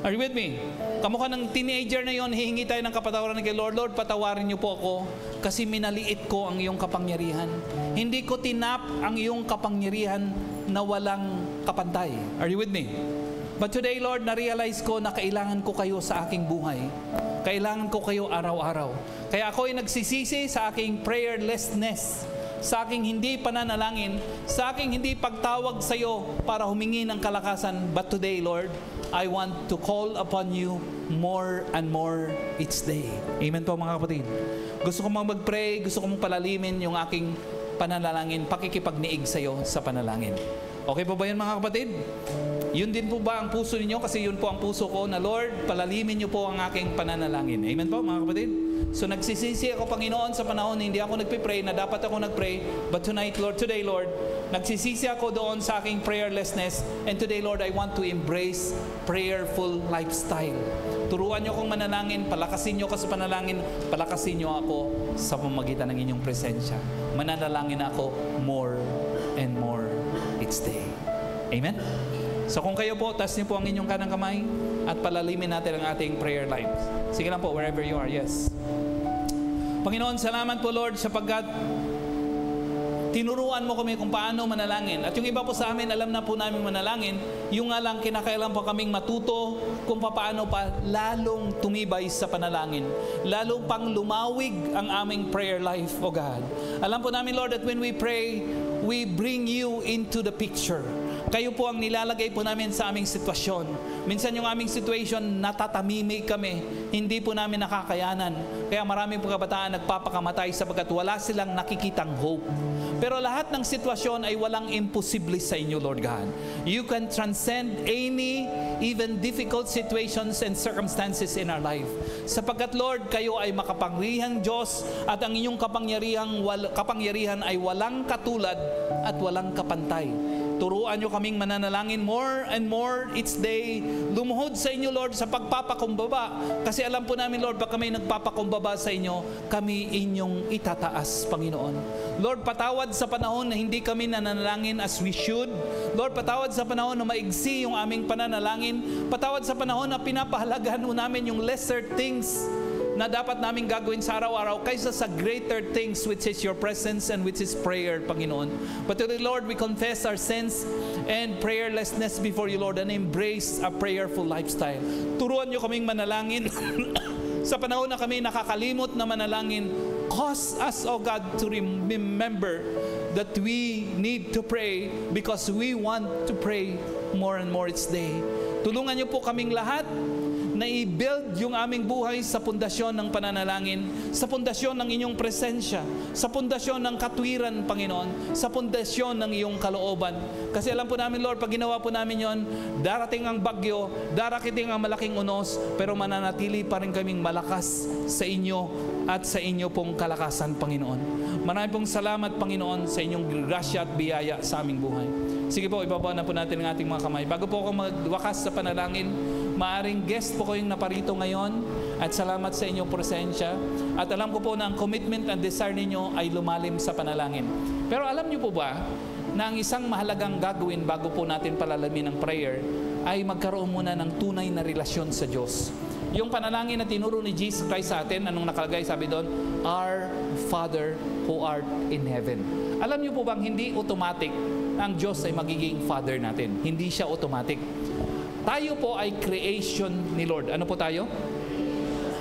Speaker 1: Are you with me? Kamukha ng teenager na yon, hihingi tayo ng kapatawaran kay Lord. Lord, patawarin niyo po ako kasi minaliit ko ang iyong kapangyarihan. Hindi ko tinap ang iyong kapangyarihan na walang kapantay. Are you with me? But today, Lord, na-realize ko na kailangan ko kayo sa aking buhay. Kailangan ko kayo araw-araw. Kaya ako ay nagsisisi sa aking prayerlessness, sa aking hindi pananalangin, sa aking hindi pagtawag sa iyo para humingi ng kalakasan. But today, Lord, I want to call upon you more and more each day. Amen po mga kapatid. Gusto ko mag-pray, gusto ko mong palalimin yung aking pananalangin, pakikipagniig sa iyo sa panalangin. Okay po ba yun mga kapatid? Yun din po ba ang puso ninyo? Kasi yun po ang puso ko na Lord, palalimin niyo po ang aking pananalangin. Amen po mga kapatid? So nagsisisi ako Panginoon sa panahon na hindi ako nagpipray, na dapat ako nagpray. But tonight, Lord, today, Lord, nagsisisi ako doon sa aking prayerlessness. And today, Lord, I want to embrace prayerful lifestyle. Turuan niyo akong manalangin, palakasin niyo ako sa panalangin, palakasin niyo ako sa pamamagitan ng inyong presensya. Mananalangin ako more and more each day. Amen? So kung kayo po, taas niyo po ang inyong kanang kamay at palalimin natin ang ating prayer lives. Sige lang po, wherever you are. Yes. Panginoon, salamat po Lord sapagkat tinuruan mo kami kung paano manalangin. At yung iba po sa amin, alam na po namin manalangin. Yung nga lang, kinakailan po kaming matuto kung paano pa lalong tumibay sa panalangin. Lalong pang lumawig ang aming prayer life, O God. Alam po namin, Lord, that when we pray, we bring you into the picture. Kayo po ang nilalagay po namin sa aming sitwasyon. Minsan yung aming situation, natatamimik kami. Hindi po namin nakakayanan. Kaya maraming po kabataan nagpapakamatay sapagkat wala silang nakikitang hope. Pero lahat ng sitwasyon ay walang imposible sa inyo, Lord God. You can transcend any, even difficult situations and circumstances in our life. Sapagkat, Lord, kayo ay makapangyarihang Diyos at ang inyong kapangyarihan ay walang katulad at walang kapantay. Turuan nyo kaming mananalangin more and more each day. Lumuhod sa inyo, Lord, sa pagpapakumbaba. Kasi alam po namin, Lord, pag kami nagpapakumbaba sa inyo, kami inyong itataas, Panginoon. Lord, patawad sa panahon na hindi kami nananalangin as we should. Lord, patawad sa panahon na maigsi yung aming pananalangin. Patawad sa panahon na pinapahalagahan mo namin yung lesser things na dapat namin gagawin sa araw-araw kaysa sa greater things which is your presence and which is prayer, Panginoon. But today, Lord, we confess our sins and prayerlessness before you, Lord, and embrace a prayerful lifestyle. Turuan niyo kaming manalangin sa panahon na kami nakakalimot na manalangin. Cause us, O God, to remember that we need to pray because we want to pray more and more each day. Tulungan niyo po kaming lahat na i-build yung aming buhay sa pundasyon ng pananalangin, sa pundasyon ng inyong presensya, sa pundasyon ng katwiran, Panginoon, sa pundasyon ng iyong kalooban. Kasi alam po namin, Lord, pag ginawa po namin yon, darating ang bagyo, darating ang malaking unos, pero mananatili pa rin kaming malakas sa inyo at sa inyo pong kalakasan, Panginoon. Marami pong salamat, Panginoon, sa inyong grasya at biyaya sa aming buhay. Sige po, ibaba na po natin ang ating mga kamay. Bago po ako magwakas sa panalangin, maaring guest po kayong naparito ngayon At salamat sa inyong presensya. At alam ko po na ang commitment and desire ninyo ay lumalim sa panalangin. Pero alam niyo po ba na ang isang mahalagang gagawin bago po natin palalamin ang prayer ay magkaroon muna ng tunay na relasyon sa Diyos. Yung panalangin na tinuro ni Jesus Christ sa atin, anong nakalagay? Sabi doon, Our Father who art in heaven. Alam niyo po bang hindi automatic na ang Diyos ay magiging Father natin? Hindi siya automatic. Tayo po ay creation ni Lord. Ano po tayo?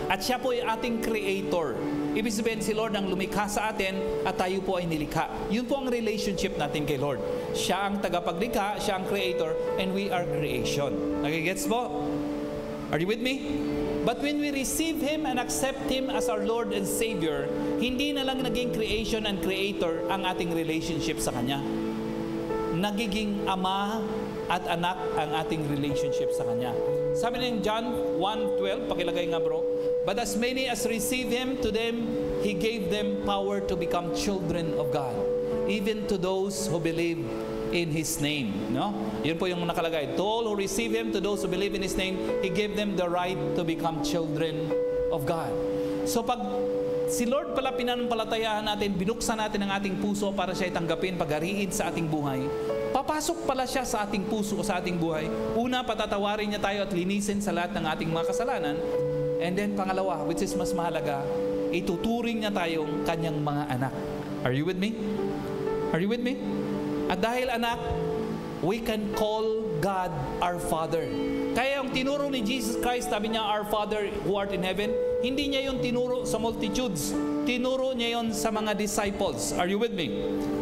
Speaker 1: At siya po ay ating creator. Ibig sabihin si Lord ang lumikha sa atin at tayo po ay nilikha. Yun po ang relationship natin kay Lord. Siya ang tagapaglikha, siya ang creator, and we are creation. Nagigets po? Are you with me? But when we receive Him and accept Him as our Lord and Savior, hindi na lang naging creation and creator ang ating relationship sa Kanya. Nagiging ama at anak ang ating relationship sa Kanya. Sabi ng John 1:12, pakilagay nga bro, but as many as receive Him, to them He gave them power to become children of God, even to those who believe in His name. No? Yun po yung nakalagay. To all who receive Him, to those who believe in His name, He gave them the right to become children of God. So pag si Lord pala pinanampalatayaan natin, binuksan natin ang ating puso para siya itanggapin, paghariin sa ating buhay, papasok pala siya sa ating puso o sa ating buhay. Una, patatawarin niya tayo at linisin sa lahat ng ating mga kasalanan. And then pangalawa, which is mas mahalaga, ituturing niya tayong kanyang mga anak. Are you with me? Are you with me? At dahil anak, we can call God our Father. Kaya yung tinuro ni Jesus Christ, sabi niya, Our Father who art in heaven, hindi niya yung tinuro sa multitudes. Tinuro niya yon sa mga disciples. Are you with me?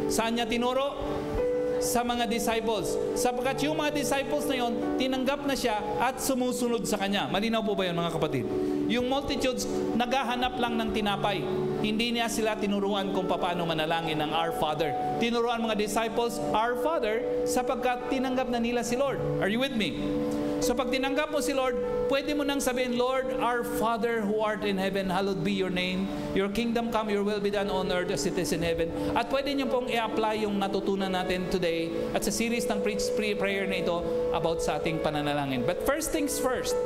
Speaker 1: Saan niya tinuro? Sa mga disciples. Sapagkat yung mga disciples na yon, tinanggap na siya at sumusunod sa Kanya. Malinaw po ba yun mga kapatid? Yung multitudes, naghahanap lang ng tinapay. Hindi niya sila tinuruan kung paano manalangin ng Our Father. Tinuruan mga disciples, Our Father, sapagkat tinanggap na nila si Lord. Are you with me? So pag tinanggap mo si Lord, pwede mo nang sabihin, Lord, Our Father who art in heaven, hallowed be your name. Your kingdom come, your will be done on earth as it is in heaven. At pwede niyo pong i-apply yung natutunan natin today at sa series ng prayer na ito about sa ating pananalangin. But first things first,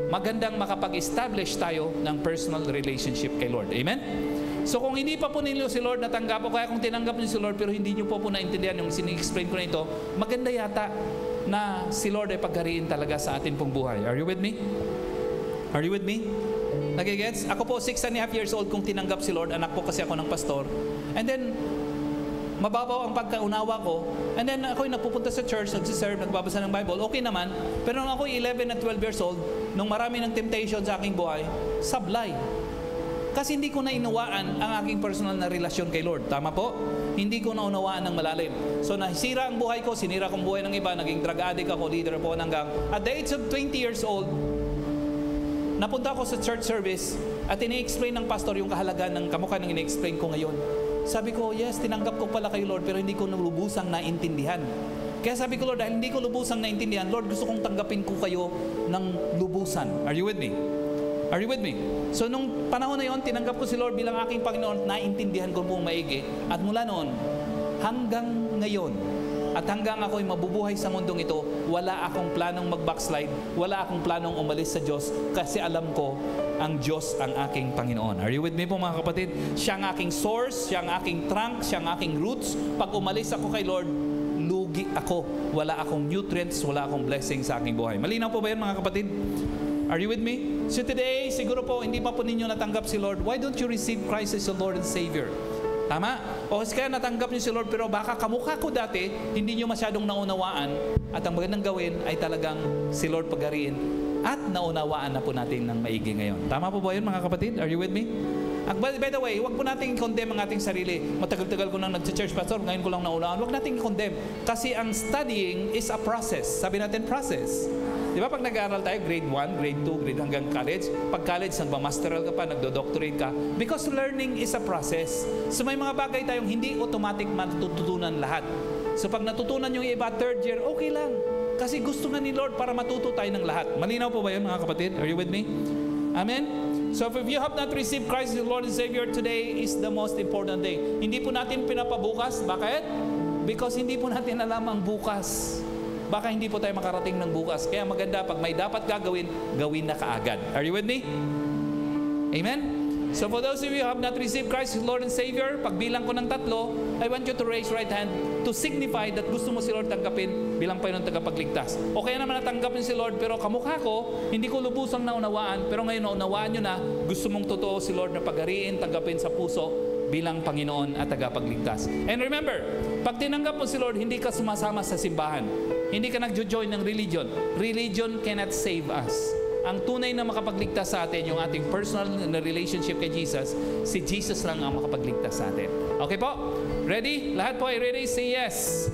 Speaker 1: magandang makapag-establish tayo ng personal relationship kay Lord. Amen? So kung hindi pa po ninyo si Lord natanggap, o kaya kung tinanggap niyo si Lord pero hindi niyo po naintindihan yung sini-explain ko na ito, maganda yata na si Lord ay paghariin talaga sa atin pong buhay. Are you with me? Are you with me? Nagigets? Ako po 6.5 years old kung tinanggap si Lord. Anak po kasi ako ng pastor. And then mababaw ang pagkaunawa ko. And then ako'y napupunta sa church, nagsiserve, nagbabasa ng Bible. Okay naman. Pero nung ako'y 11 at 12 years old, nung marami ng temptation sa aking buhay, sablay. Kasi hindi ko na inawaan ang aking personal na relasyon kay Lord. Tama po? Hindi ko na unawaan ng malalim. So nasira ang buhay ko, sinira kong buhay ng iba, naging drug addict ako, leader po ng gang. At the age of 20 years old, napunta ako sa church service at ini-explain ng pastor yung kahalagaan ng kamukha ng ini-explain ko ngayon. Sabi ko, yes, tinanggap ko pala kay Lord pero hindi ko lubusang naintindihan. Kaya sabi ko, Lord, dahil hindi ko lubusang naintindihan, Lord, gusto kong tanggapin ko kayo ng lubusan. Are you with me? Are you with me? So nung panahon na yon, tinanggap ko si Lord bilang aking Panginoon, naintindihan ko pong maigi. At mula noon, hanggang ngayon, at hanggang ako'y mabubuhay sa mundong ito, wala akong planong mag-backslide, wala akong planong umalis sa Diyos, kasi alam ko, ang Diyos ang aking Panginoon. Are you with me po mga kapatid? Siya ang aking source, siya ang aking trunk, siya ang aking roots. Pag umalis ako kay Lord, lugi ako. Wala akong nutrients, wala akong blessing sa aking buhay. Malinaw po ba yun mga kapatid? Are you with me? So today, siguro po, hindi pa po ninyo natanggap si Lord. Why don't you receive Christ as your Lord and Savior? Tama? O kaya natanggap niyo si Lord, pero baka kamukha ko dati, hindi niyo masyadong naunawaan. At ang magandang gawin ay talagang si Lord paghariin. At naunawaan na po natin ng maigi ngayon. Tama po ba yun mga kapatid? Are you with me? By the way, huwag po natin i-condemn ang ating sarili. Matagal-tagal ko nang nag-church pastor, ngayon ko lang naunawaan. Huwag natin i-condemn. Kasi ang studying is a process. Sabi natin process. Di ba pag nag-aaral tayo, grade 1, grade 2, grade hanggang college, pag college, nagmamasteral ka pa, nagdo-doctorate ka, because learning is a process. So may mga bagay tayong hindi automatic matututunan lahat. So pag natutunan yung iba, third year, okay lang. Kasi gusto nga ni Lord para matuto tayo ng lahat. Malinaw po ba yun mga kapatid? Are you with me? Amen? So if you have not received Christ as Lord and Savior, today is the most important day. Hindi po natin pinapabukas. Bakit? Because hindi po natin alam ang bukas. Baka hindi po tayo makarating ng bukas. Kaya maganda, pag may dapat gagawin, gawin na kaagad. Are you with me? Amen? So for those of you who have not received Christ as Lord and Savior, pagbilang ko ng 3, I want you to raise your right hand to signify that gusto mo si Lord tanggapin bilang Panginoon tagapagligtas. O kaya naman natanggapin si Lord, pero kamukha ko, hindi ko lubusang naunawaan, pero ngayon naunawaan nyo na, gusto mong totoo si Lord na pagariin, tanggapin sa puso bilang Panginoon at tagapagligtas. And remember, pag tinanggap mo si Lord, hindi ka sumasama sa simbahan. Hindi ka nagjo-join ng religion. Religion cannot save us. Ang tunay na makapagligtas sa atin, yung ating personal na relationship kay Jesus, si Jesus lang ang makapagligtas sa atin. Okay po? Ready? Lahat po ay ready? Say yes.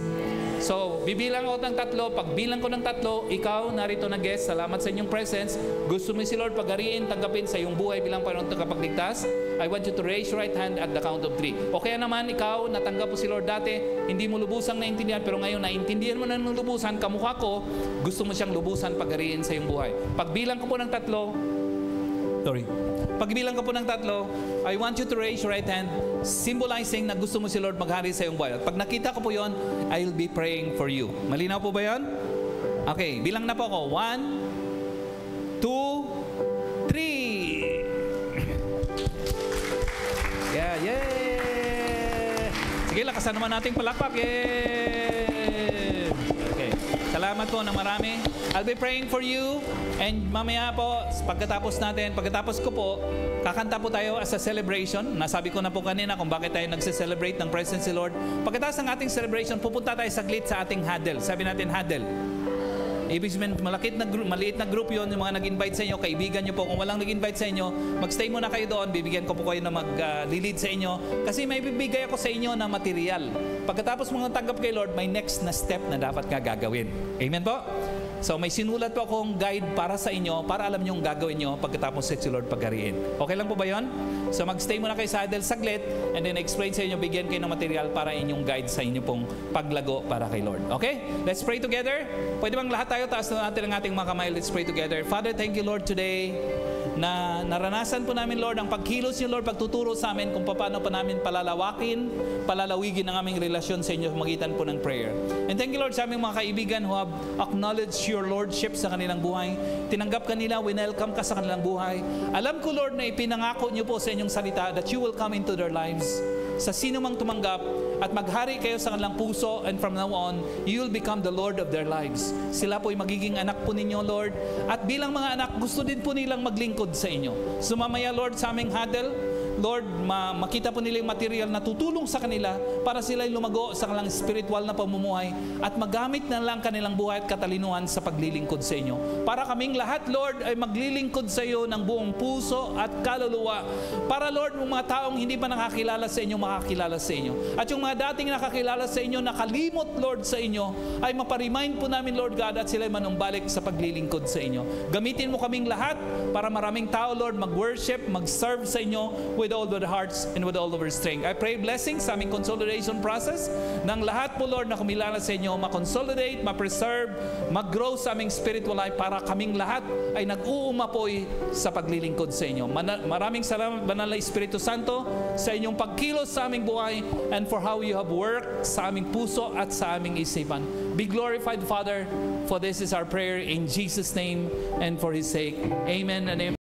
Speaker 1: So, bibilang ako ng 3. Pag bilang ko ng 3, ikaw, narito na guest, salamat sa inyong presence. Gusto mo si Lord pagariin, tanggapin sa iyong buhay bilang Panginoon tagapagligtas, I want you to raise your right hand at the count of 3. O kaya naman, ikaw, natanggap mo si Lord dati, hindi mo lubusang naintindihan, pero ngayon naintindihan mo na ng lubusan, kamukha ko, gusto mo siyang lubusan pagariin sa iyong buhay. Pag bilang ko po ng 3, pagbilang ko po ng 3, I want you to raise your right hand, symbolizing na gusto mo si Lord maghari sa iyong buhay. Pag nakita ko po yon, I'll be praying for you. Malinaw po ba yon? Okay, bilang na po ako. 1, 2, 3. Yeah. Sige, lakasan naman nating palakpak. Yeah. Okay. Salamat po na marami. I'll be praying for you. And mamaya po, pagkatapos ko po, kakanta po tayo as a celebration. Nasabi ko na po kanina kung bakit tayo nagse-celebrate ng presence ni Lord. Pagkatapos ng ating celebration, pupunta tayo saglit sa ating huddle. Sabi natin huddle. Ibig sabihin, maliit na group yun, yung mga nag-invite sa inyo, kaibigan nyo po. Kung walang nag-invite sa inyo, magstay muna kayo doon, bibigyan ko po kayo na mag-lead sa inyo. Kasi may bibigay ako sa inyo na material. Pagkatapos mga tanggap kay Lord, may next na step na dapat ka gagawin. Amen po? So may sinulat po akong guide para sa inyo, para alam nyo yung gagawin nyo pagkatapos si Lord pagariin. Okay lang po ba yun? So magstay muna kayo sa huddle saglit, and then explain sa inyo, bigyan kayo ng material para inyong guide sa inyo pong paglago para kay Lord. Okay? Let's pray together. Pwede bang lahat tayo, taas na natin ang ating mga kamay. Let's pray together. Father, thank you Lord today na naranasan po namin Lord ang pagkilos niyo Lord, pagtuturo sa amin kung paano pa namin palalawigin ang aming relasyon sa inyo magitan po ng prayer. And thank you Lord sa aming mga kaibigan who have acknowledged your Lordship sa kanilang buhay. Tinanggap kanila, winelcome ka sa kanilang buhay. Alam ko Lord na ipinangako niyo po sa inyong salita that you will come into their lives. Sa sino mang tumanggap at maghari kayo sa kanilang puso, and from now on, you will become the Lord of their lives. Sila po ay magiging anak po ninyo, Lord. At bilang mga anak, gusto din po nilang maglingkod sa inyo. So mamaya, Lord, sa aming huddle, Lord, makita po nila yung material na tutulong sa kanila para sila ay lumago sa kanilang spiritual na pamumuhay at magamit na lang kanilang buhay at katalinuhan sa paglilingkod sa inyo. Para kaming lahat, Lord, ay maglilingkod sa iyo ng buong puso at kaluluwa. Para, Lord, yung mga taong hindi pa nakakilala sa inyo, makakilala sa inyo. At yung mga dating nakakilala sa inyo, nakalimot, Lord, sa inyo, ay maparemind po namin, Lord God, at sila ay manumbalik sa paglilingkod sa inyo. Gamitin mo kaming lahat para maraming tao, Lord, mag-worship, mag-serve sa inyo with all of their hearts and with all of their strength. I pray blessings sa aming consolidation process ng lahat po, Lord, na kumilala sa inyo, ma-consolidate, ma-preserve, mag-grow sa aming spiritual life para kaming lahat ay nag-uumapoy sa paglilingkod sa inyo. Maraming salamat, Banal na Espiritu Santo, sa inyong pagkilos sa aming buhay and for how you have worked sa aming puso at sa aming isipan. Be glorified, Father, for this is our prayer in Jesus' name and for His sake. Amen and amen.